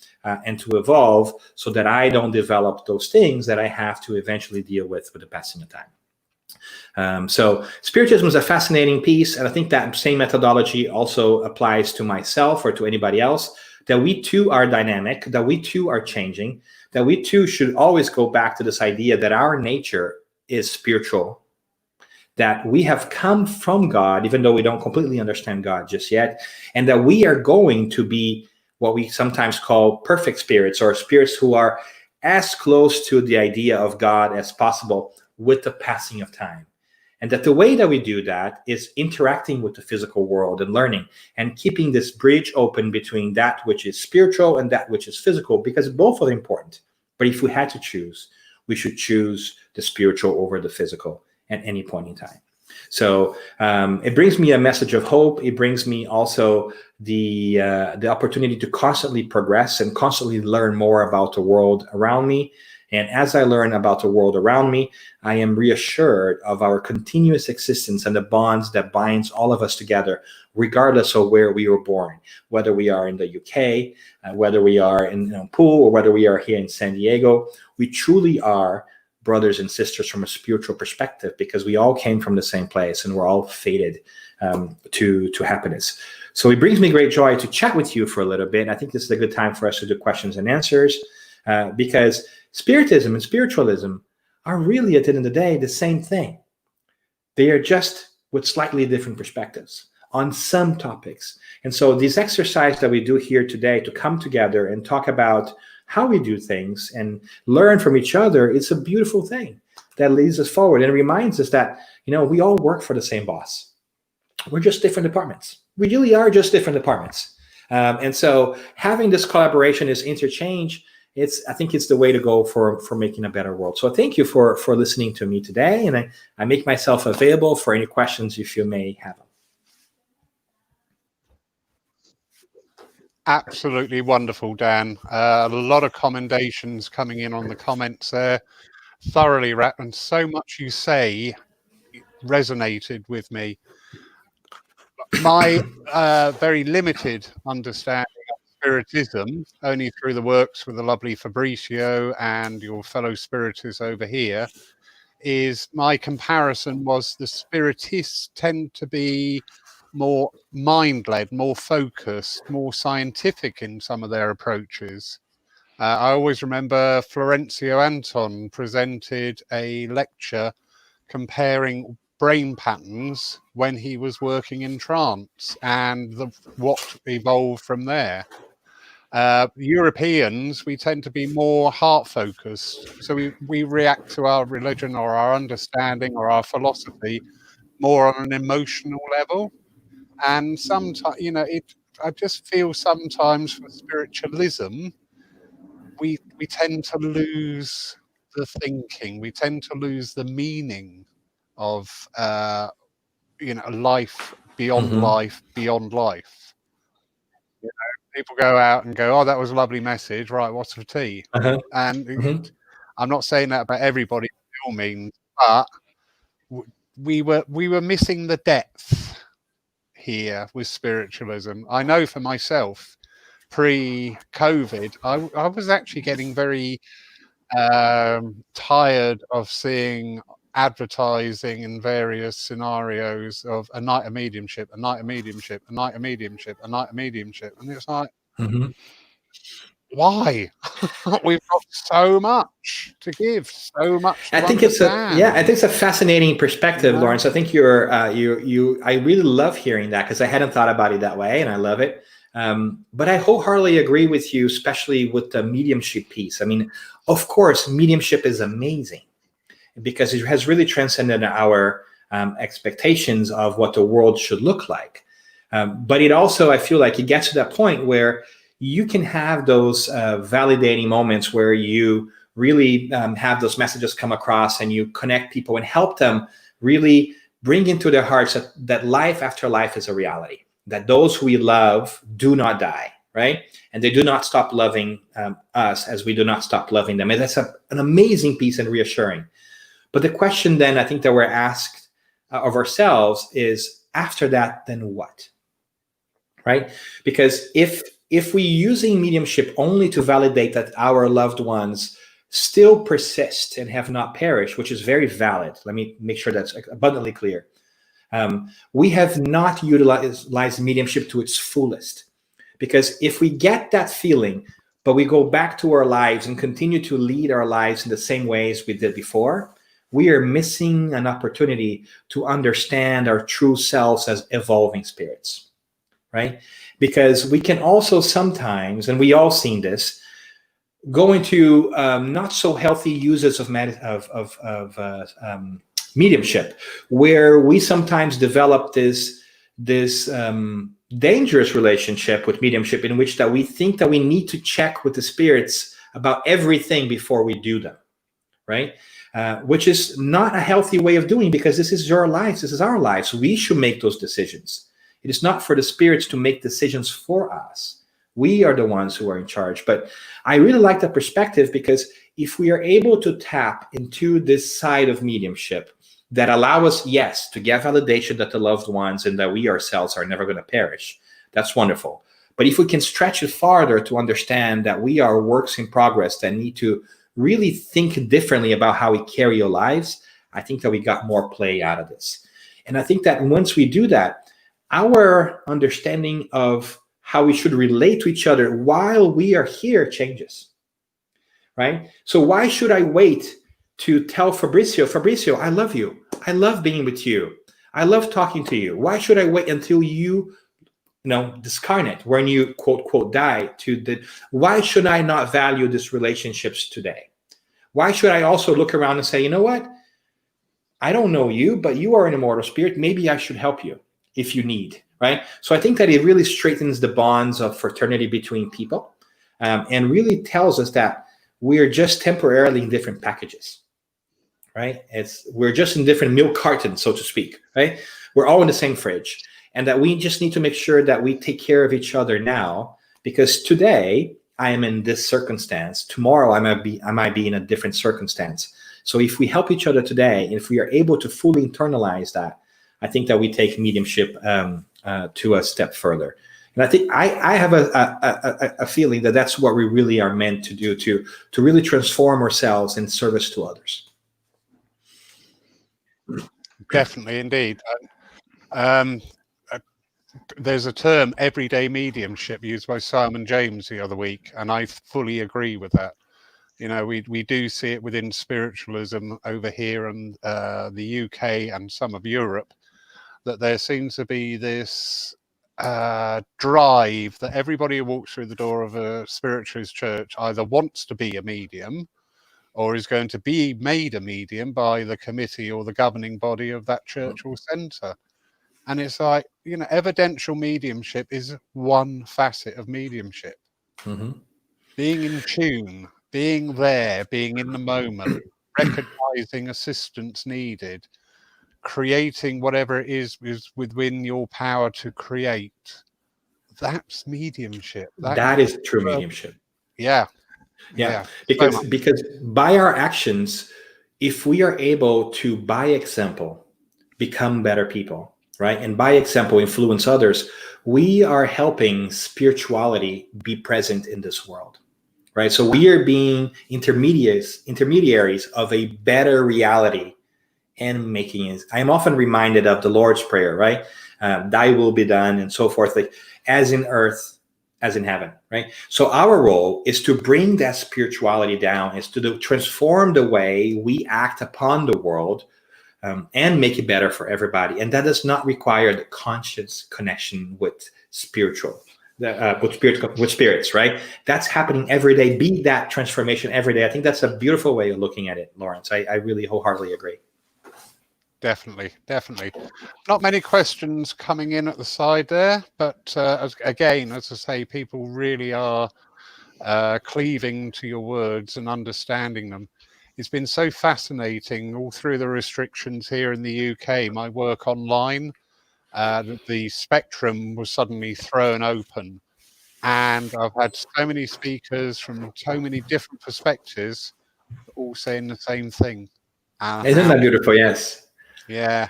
and to evolve, so that I don't develop those things that I have to eventually deal with the passing of time. So Spiritism is a fascinating piece, and I think that same methodology also applies to myself or to anybody else, that we too are dynamic, that we too are changing, that we too should always go back to this idea that our nature is spiritual, that we have come from God, even though we don't completely understand God just yet, and that we are going to be what we sometimes call perfect spirits, or spirits who are as close to the idea of God as possible with the passing of time. And that the way that we do that is interacting with the physical world and learning and keeping this bridge open between that which is spiritual and that which is physical, because both are important. But if we had to choose, we should choose the spiritual over the physical at any point in time. So it brings me a message of hope. It brings me also the opportunity to constantly progress and constantly learn more about the world around me. And as I learn about the world around me, I am reassured of our continuous existence and the bonds that binds all of us together, regardless of where we were born, whether we are in the UK, whether we are in Poole, or whether we are here in San Diego. We truly are brothers and sisters from a spiritual perspective, because we all came from the same place and we're all fated to happiness. So it brings me great joy to chat with you for a little bit. I think this is a good time for us to do questions and answers, because Spiritism and spiritualism are really, at the end of the day, the same thing. They are just with slightly different perspectives on some topics. And so this exercise that we do here today to come together and talk about how we do things and learn from each other, it's a beautiful thing that leads us forward. And it reminds us that, we all work for the same boss. We're just different departments. We really are just different departments. And so having this collaboration, this interchange, I think it's the way to go for making a better world. So thank you for listening to me today. And I make myself available for any questions if you may have them. Absolutely wonderful, Dan. A lot of commendations coming in on the comments there. Thoroughly wrapped, and so much you say resonated with me. My very limited understanding of Spiritism, only through the works with the lovely Fabricio and your fellow Spiritists over here, is my comparison was the Spiritists tend to be more mind-led, more focused, more scientific in some of their approaches. I always remember Florencio Anton presented a lecture comparing brain patterns when he was working in trance and what evolved from there. Europeans, we tend to be more heart focused, so we react to our religion or our understanding or our philosophy more on an emotional level. And sometimes, I just feel sometimes for spiritualism, we tend to lose the thinking, we tend to lose the meaning of life beyond life beyond life. People go out and go, oh, that was a lovely message, right, what's for tea? And I'm not saying that about everybody by all means, but we were missing the depth here with spiritualism. I know for myself, pre-COVID, I was actually getting very tired of seeing advertising in various scenarios of a night of mediumship, a night of mediumship, a night of mediumship, a night of mediumship. And it's like, why? We've got so much to give, so much to understand. I think it's a fascinating perspective, Lawrence. I think I really love hearing that, because I hadn't thought about it that way, and I love it. But I wholeheartedly agree with you, especially with the mediumship piece. I mean, of course, mediumship is amazing because it has really transcended our expectations of what the world should look like. But it also, I feel like it gets to that point where you can have those validating moments where you really have those messages come across and you connect people and help them really bring into their hearts that life after life is a reality, that those who we love do not die, right? And they do not stop loving us as we do not stop loving them. And that's an amazing piece and reassuring. But the question then I think that we're asked of ourselves is, after that, then what? Right? Because if we're using mediumship only to validate that our loved ones still persist and have not perished, which is very valid, let me make sure that's abundantly clear. We have not utilized mediumship to its fullest. Because if we get that feeling, but we go back to our lives and continue to lead our lives in the same ways we did before, we are missing an opportunity to understand our true selves as evolving spirits, right? Because we can also sometimes, and we all seen this, go into not so healthy uses of mediumship, where we sometimes develop this dangerous relationship with mediumship, in which that we think that we need to check with the spirits about everything before we do them, right? Which is not a healthy way of doing, because this is your lives, this is our lives. We should make those decisions. It is not for the spirits to make decisions for us. We are the ones who are in charge. But I really like that perspective, because if we are able to tap into this side of mediumship that allow us, yes, to get validation that the loved ones and that we ourselves are never going to perish, that's wonderful. But if we can stretch it farther to understand that we are works in progress that need to really think differently about how we carry our lives, I think that we got more play out of this. And I think that once we do that, our understanding of how we should relate to each other while we are here changes, right? So why should I wait to tell Fabricio, I love you. I love being with you. I love talking to you. Why should I wait until you discarnate, when you quote die, to the why should I not value these relationships today? Why should I also look around and say, you know what? I don't know you, but you are an immortal spirit. Maybe I should help you if you need, right? So I think that it really straightens the bonds of fraternity between people, and really tells us that we're just temporarily in different packages, right? We're just in different milk cartons, so to speak, right? We're all in the same fridge, and that we just need to make sure that we take care of each other now, because today I am in this circumstance. Tomorrow I might be in a different circumstance. So if we help each other today, and if we are able to fully internalize that, I think that we take mediumship to a step further. And I think I have a feeling that that's what we really are meant to do, to really transform ourselves in service to others. Definitely, indeed. There's a term, everyday mediumship, used by Simon James the other week, and I fully agree with that. You know, we do see it within spiritualism over here in the UK and some of Europe, that there seems to be this drive that everybody who walks through the door of a spiritualist church either wants to be a medium or is going to be made a medium by the committee or the governing body of that church or centre. And it's like, you know, evidential mediumship is one facet of mediumship. Mm-hmm. Being in tune, being there, being in the moment, recognizing assistance needed, creating whatever it is within your power to create. That's mediumship. That is true mediumship. Yeah. Because by our actions, if we are able to, by example, become better people, right, and by example influence others, we are helping spirituality be present in this world, right? So we are being intermediaries of a better reality, and making it. I am often reminded of the Lord's Prayer, right? Thy will be done, and so forth, like as in earth, as in heaven, right? So our role is to bring that spirituality down, is to transform the way we act upon the world, and make it better for everybody. And that does not require the conscious connection with with spirits, right? That's happening every day. Be that transformation every day. I think that's a beautiful way of looking at it, Lawrence. I really wholeheartedly agree. Definitely. Not many questions coming in at the side there, but again, as I say, people really are cleaving to your words and understanding them. It's been so fascinating all through the restrictions here in the UK, my work online, the spectrum was suddenly thrown open, and I've had so many speakers from so many different perspectives all saying the same thing. Isn't that beautiful? Yes. Yeah.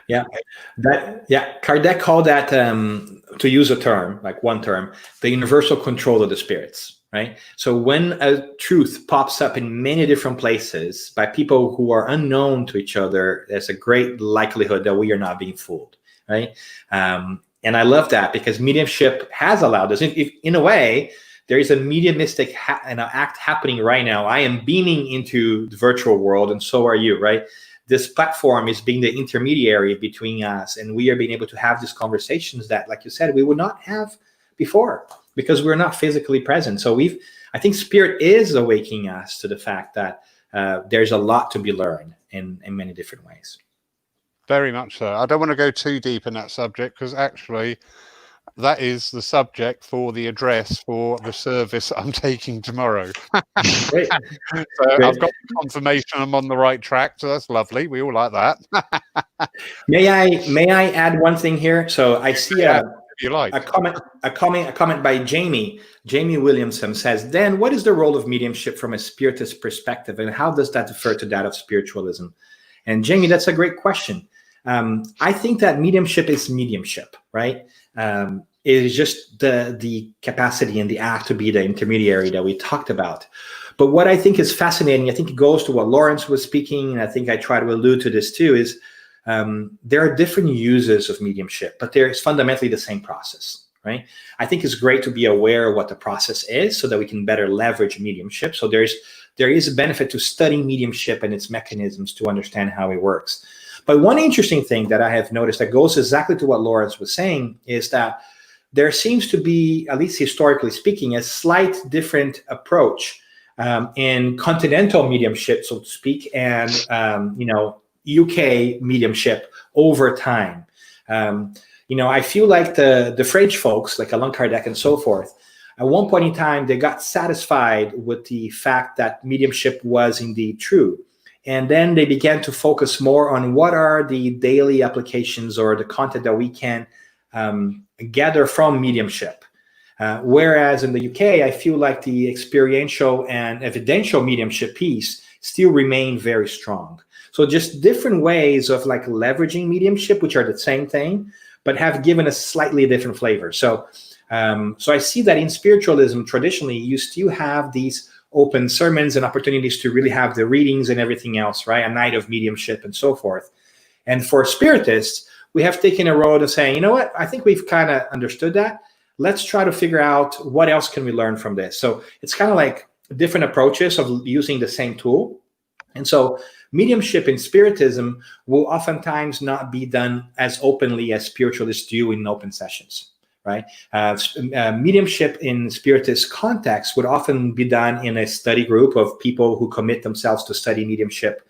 Kardec called that, to use a term, like one term, the universal control of the spirits, right? So when a truth pops up in many different places by people who are unknown to each other, there's a great likelihood that we are not being fooled, right? And I love that, because mediumship has allowed us, in a way, there is a mediumistic act happening right now. I am beaming into the virtual world, and so are you, right? This platform is being the intermediary between us, and we are being able to have these conversations that, like you said, we would not have before because we're not physically present. So I think Spirit is awakening us to the fact that there's a lot to be learned in many different ways. Very much so. I don't want to go too deep in that subject, because actually that is the subject for the address for the service I'm taking tomorrow. Great. So I've got confirmation I'm on the right track, so that's lovely. We all like that. May I add one thing here? So I see a comment by Jamie Williamson says, Dan, what is the role of mediumship from a spiritist perspective, and how does that differ to that of spiritualism? And Jamie, that's a great question. I think that mediumship is mediumship, right? It is just the capacity and the act to be the intermediary that we talked about. But what I think is fascinating, I think it goes to what Lawrence was speaking, and I think I try to allude to this too, is there are different uses of mediumship, but there is fundamentally the same process, right? I think it's great to be aware of what the process is so that we can better leverage mediumship. So there is a benefit to studying mediumship and its mechanisms to understand how it works. But one interesting thing that I have noticed that goes exactly to what Lawrence was saying is that there seems to be, at least historically speaking, a slight different approach in continental mediumship, so to speak, and UK mediumship over time. I feel like the French folks, like Allan Kardec and so forth, at one point in time, they got satisfied with the fact that mediumship was indeed true. And then they began to focus more on what are the daily applications or the content that we can gather from mediumship. Whereas in the UK, I feel like the experiential and evidential mediumship piece still remain very strong. So just different ways of like leveraging mediumship, which are the same thing, but have given a slightly different flavor. So I see that in spiritualism, traditionally, you still have these open sermons and opportunities to really have the readings and everything else, right? A night of mediumship and so forth. And for Spiritists, we have taken a road of saying, you know what, I think we've kind of understood that. Let's try to figure out what else can we learn from this. So it's kind of like different approaches of using the same tool. And so mediumship in Spiritism will oftentimes not be done as openly as spiritualists do in open sessions, right? Mediumship in Spiritist context would often be done in a study group of people who commit themselves to study mediumship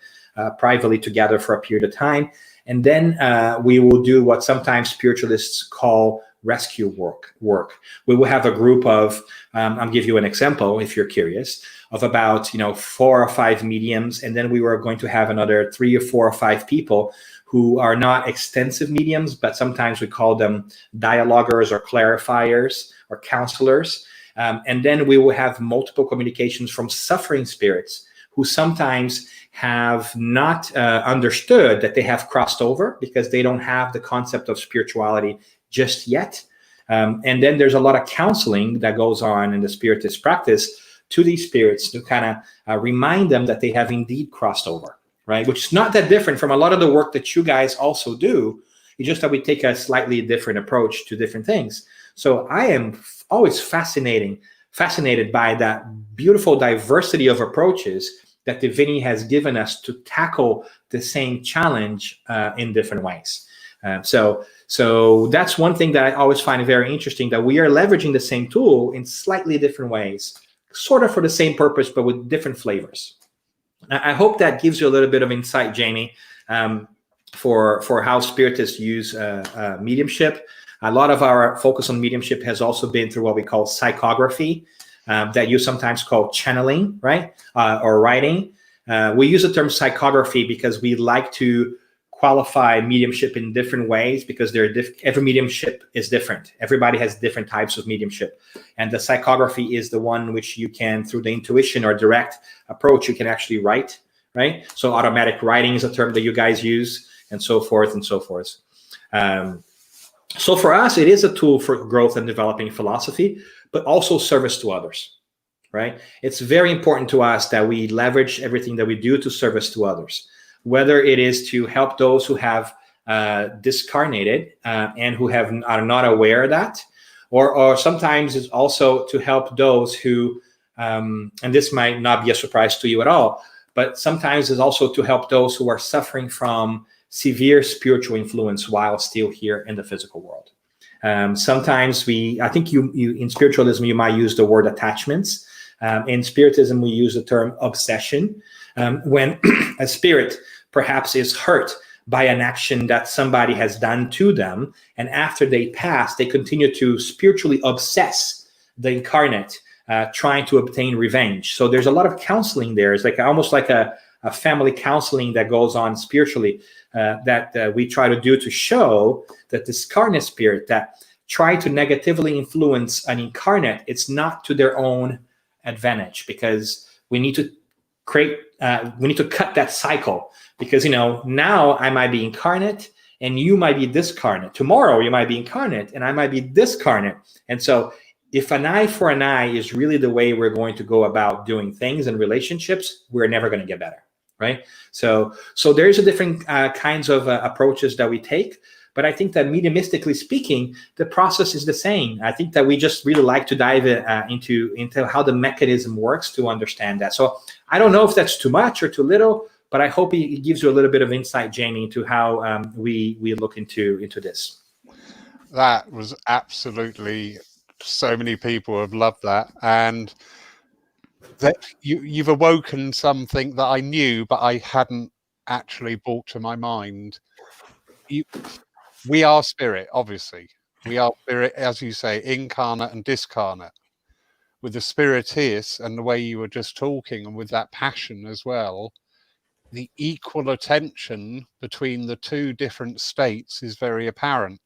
privately together for a period of time. And then we will do what sometimes spiritualists call rescue work. We will have a group of, I'll give you an example if you're curious, of about 4 or 5 mediums, and then we were going to have another 3 or 4 or 5 people who are not extensive mediums, but sometimes we call them dialoguers or clarifiers or counselors. And then we will have multiple communications from suffering spirits who sometimes have not understood that they have crossed over because they don't have the concept of spirituality just yet. And then there's a lot of counseling that goes on in the Spiritist practice to these spirits to kind of remind them that they have indeed crossed over, right? Which is not that different from a lot of the work that you guys also do. It's just that we take a slightly different approach to different things. So I am always fascinated by that beautiful diversity of approaches that Divinity has given us to tackle the same challenge in different ways. So that's one thing that I always find very interesting, that we are leveraging the same tool in slightly different ways, sort of for the same purpose, but with different flavors. I hope that gives you a little bit of insight, Jamie, for how Spiritists use mediumship. A lot of our focus on mediumship has also been through what we call psychography, that you sometimes call channeling, right? Or writing. We use the term psychography because we like to qualify mediumship in different ways, because every mediumship is different. Everybody has different types of mediumship. And the psychography is the one which you can, through the intuition or direct approach, you can actually write, right? So automatic writing is a term that you guys use, and so forth and so forth. So for us, it is a tool for growth and developing philosophy, but also service to others, right? It's very important to us that we leverage everything that we do to service to others, whether it is to help those who have discarnated and who are not aware of that, or sometimes it's also to help those who, and this might not be a surprise to you at all, but sometimes it's also to help those who are suffering from severe spiritual influence while still here in the physical world. Sometimes I think you in spiritualism, you might use the word attachments. In Spiritism, we use the term obsession. When a spirit perhaps is hurt by an action that somebody has done to them, and after they pass, they continue to spiritually obsess the incarnate, trying to obtain revenge. So there's a lot of counseling there. It's like almost like a family counseling that goes on spiritually, that we try to do to show that this carnate spirit that try to negatively influence an incarnate, it's not to their own advantage, because we need to cut that cycle, because now I might be incarnate and you might be discarnate. Tomorrow you might be incarnate and I might be discarnate. And so if an eye for an eye is really the way we're going to go about doing things in relationships, we're never going to get better, right? So there's a different kinds of approaches that we take. But I think that mediumistically speaking, the process is the same. I think that we just really like to dive into how the mechanism works to understand that. So I don't know if that's too much or too little, but I hope it gives you a little bit of insight, Jamie, into how we look into this. That was absolutely, so many people have loved that. And that you've awoken something that I knew, but I hadn't actually brought to my mind. You, we are spirit, obviously. We are spirit, as you say, incarnate and discarnate. With the spiritists and the way you were just talking, and with that passion as well, the equal attention between the two different states is very apparent.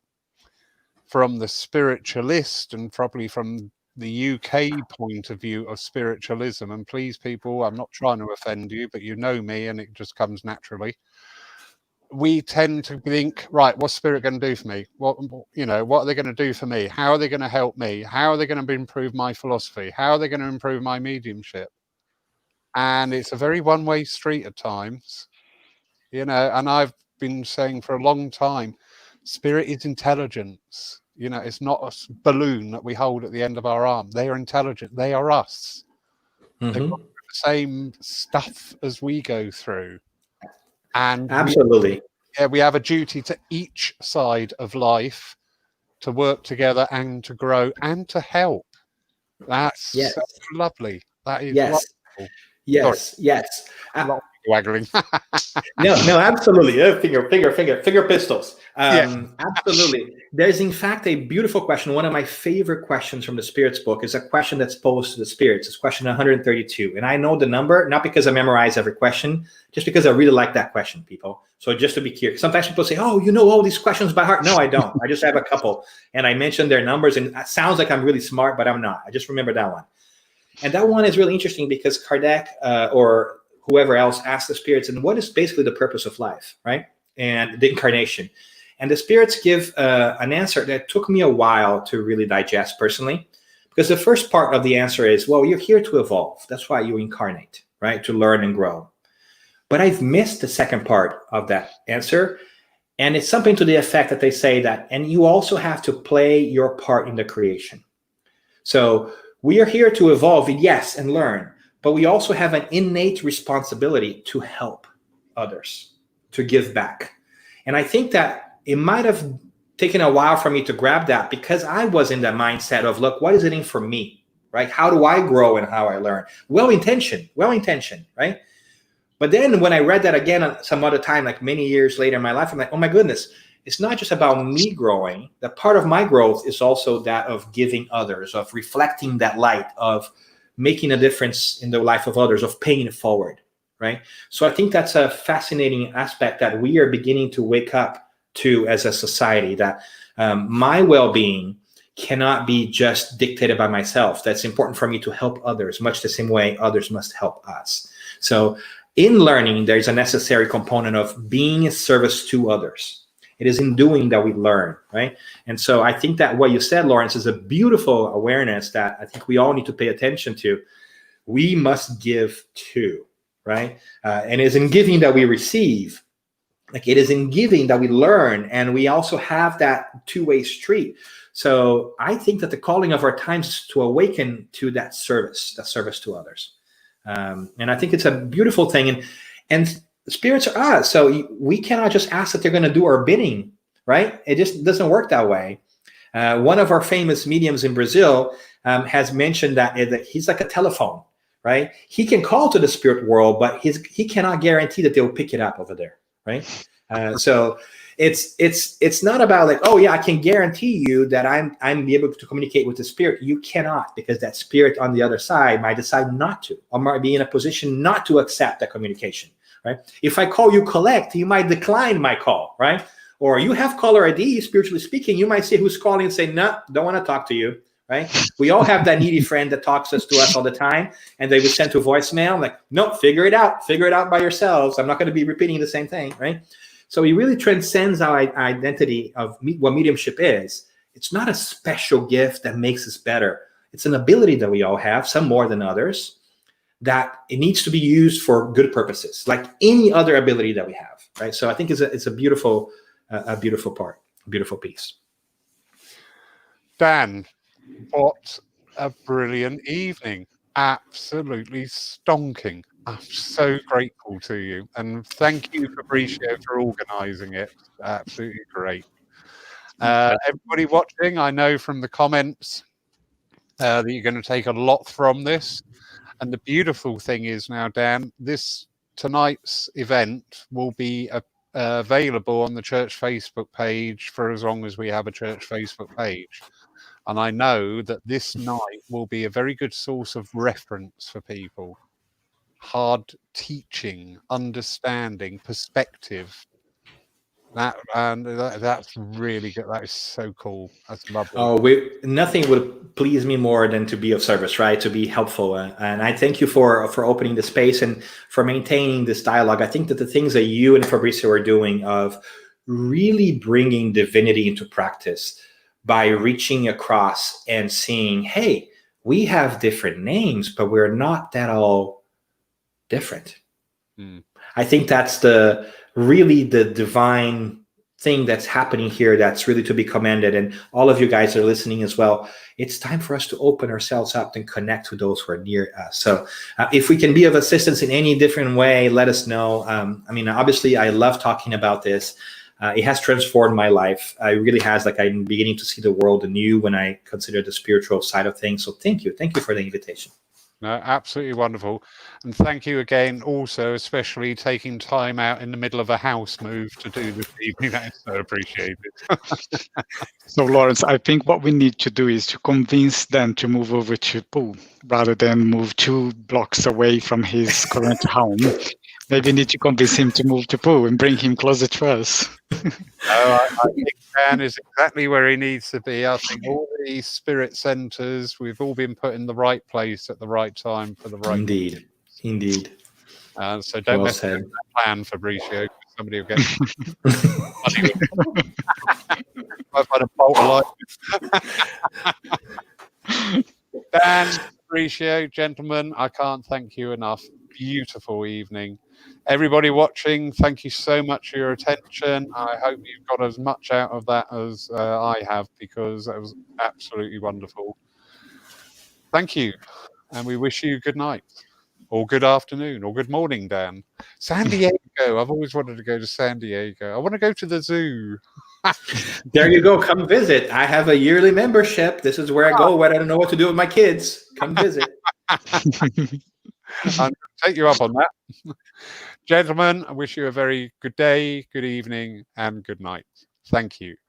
From the spiritualist and probably from the UK point of view of spiritualism, and please, people, I'm not trying to offend you, but you know me and it just comes naturally. We tend to think, right, what's spirit going to do for me? What are they going to do for me? How are they going to help me? How are they going to improve my philosophy? How are they going to improve my mediumship? And it's a very one-way street at times, and I've been saying for a long time, spirit is intelligence. It's not a balloon that we hold at the end of our arm. They are intelligent. They are us. They've got Mm-hmm. the same stuff as we go through. And Absolutely. we have a duty to each side of life to work together and to grow and to help. That's Yes. so lovely. That is Yes. wonderful. Yes. Sorry, Yes. a lot of waggling. No, absolutely. Finger pistols. Yeah. Absolutely. There's, in fact, a beautiful question. One of my favorite questions from the Spirits book is a question that's posed to the Spirits. It's question 132. And I know the number, not because I memorize every question, just because I really like that question, people. So just to be clear, sometimes people say, oh, you know all these questions by heart. No, I don't. I just have a couple. And I mentioned their numbers, and it sounds like I'm really smart, but I'm not. I just remember that one. And that one is really interesting because Kardec or whoever else asked the spirits, and what is basically the purpose of life, right? And the incarnation. And the spirits give an answer that took me a while to really digest personally, because the first part of the answer is, well, you're here to evolve. That's why you incarnate, right? To learn and grow. But I've missed the second part of that answer. And it's something to the effect that they say that, and you also have to play your part in the creation. So we are here to evolve, yes, and learn. But we also have an innate responsibility to help others, to give back. And I think that it might have taken a while for me to grab that, because I was in that mindset of, look, what is it in for me, right? How do I grow and how I learn? Well-intentioned, right? But then when I read that again some other time, like many years later in my life, I'm like, oh my goodness, it's not just about me growing. That part of my growth is also that of giving others, of reflecting that light, of making a difference in the life of others, of paying it forward, right? So I think that's a fascinating aspect that we are beginning to wake up to as a society, that my well-being cannot be just dictated by myself. That's important for me to help others, much the same way others must help us. So in learning, there's a necessary component of being a service to others. It is in doing that we learn, right? And so I think that what you said, Lawrence, is a beautiful awareness that I think we all need to pay attention to. We must give too, right? And it is in giving that we receive. Like, it is in giving that we learn, and we also have that two-way street. So I think that the calling of our times is to awaken to that service to others. And I think it's a beautiful thing. And spirits are us. So we cannot just ask that they're going to do our bidding, right? It just doesn't work that way. One of our famous mediums in Brazil has mentioned that he's like a telephone, right? He can call to the spirit world, but he cannot guarantee that they'll pick it up over there, right? So it's not about like, oh yeah, I can guarantee you that I'm be able to communicate with the spirit. You cannot, because that spirit on the other side might decide not to, or might be in a position not to accept that communication, right? If I call you collect, you might decline my call, right? Or you have caller ID, spiritually speaking, you might say who's calling and say, no, don't want to talk to you, right? We all have that needy friend that talks to us all the time, and they would send to voicemail. I'm like, no, figure it out by yourselves. I'm not going to be repeating the same thing, right? So it really transcends our identity of what mediumship is. It's not a special gift that makes us better. It's an ability that we all have, some more than others, that it needs to be used for good purposes, like any other ability that we have, right? So I think it's a beautiful part, a beautiful piece. Dan, what a brilliant evening. Absolutely stonking. I'm so grateful to you. And thank you, Fabricio, for organising it. Absolutely great. Everybody watching, I know from the comments that you're going to take a lot from this. And the beautiful thing is now, Dan, tonight's event will be available on the church Facebook page for as long as we have a church Facebook page. And I know that this night will be a very good source of reference for people. Hard teaching, understanding, perspective. That's really good. That is so cool. That's lovely. Oh, nothing would please me more than to be of service, right? To be helpful, and I thank you for opening the space and for maintaining this dialogue. I think that the things that you and Fabrizio are doing of really bringing divinity into practice by reaching across and seeing, hey, we have different names, but we're not that all different. I think that's really the divine thing that's happening here that's really to be commended. And all of you guys are listening as well. It's time for us to open ourselves up and connect with those who are near us. So if we can be of assistance in any different way, let us know. Obviously, I love talking about this. It has transformed my life. It really has. Like, I'm beginning to see the world anew when I consider the spiritual side of things. So thank you. Thank you for the invitation. No, absolutely wonderful. And thank you again also, especially taking time out in the middle of a house move to do this evening. That is so appreciated. So, Lawrence, I think what we need to do is to convince Dan to move over to Pooh rather than move 2 blocks away from his current home. Maybe we need to convince him to move to Pooh and bring him closer to us. I think Dan is exactly where he needs to be. I think all these spirit centers, we've all been put in the right place at the right time for the right. Indeed. So don't mess with that plan, Fabrizio. Somebody will get money. I've had a bolt of light. Dan, Fabrizio, gentlemen, I can't thank you enough. Beautiful evening. Everybody watching, thank you so much for your attention. I hope you've got as much out of that as I have, because that was absolutely wonderful. Thank you. And we wish you good night, or good afternoon, or good morning, Dan. San Diego. I've always wanted to go to San Diego. I want to go to the zoo. There you go. Come visit. I have a yearly membership. This is where I go when I don't know what to do with my kids. Come visit. I'm going to take you up on that. Gentlemen, I wish you a very good day, good evening, and good night. Thank you.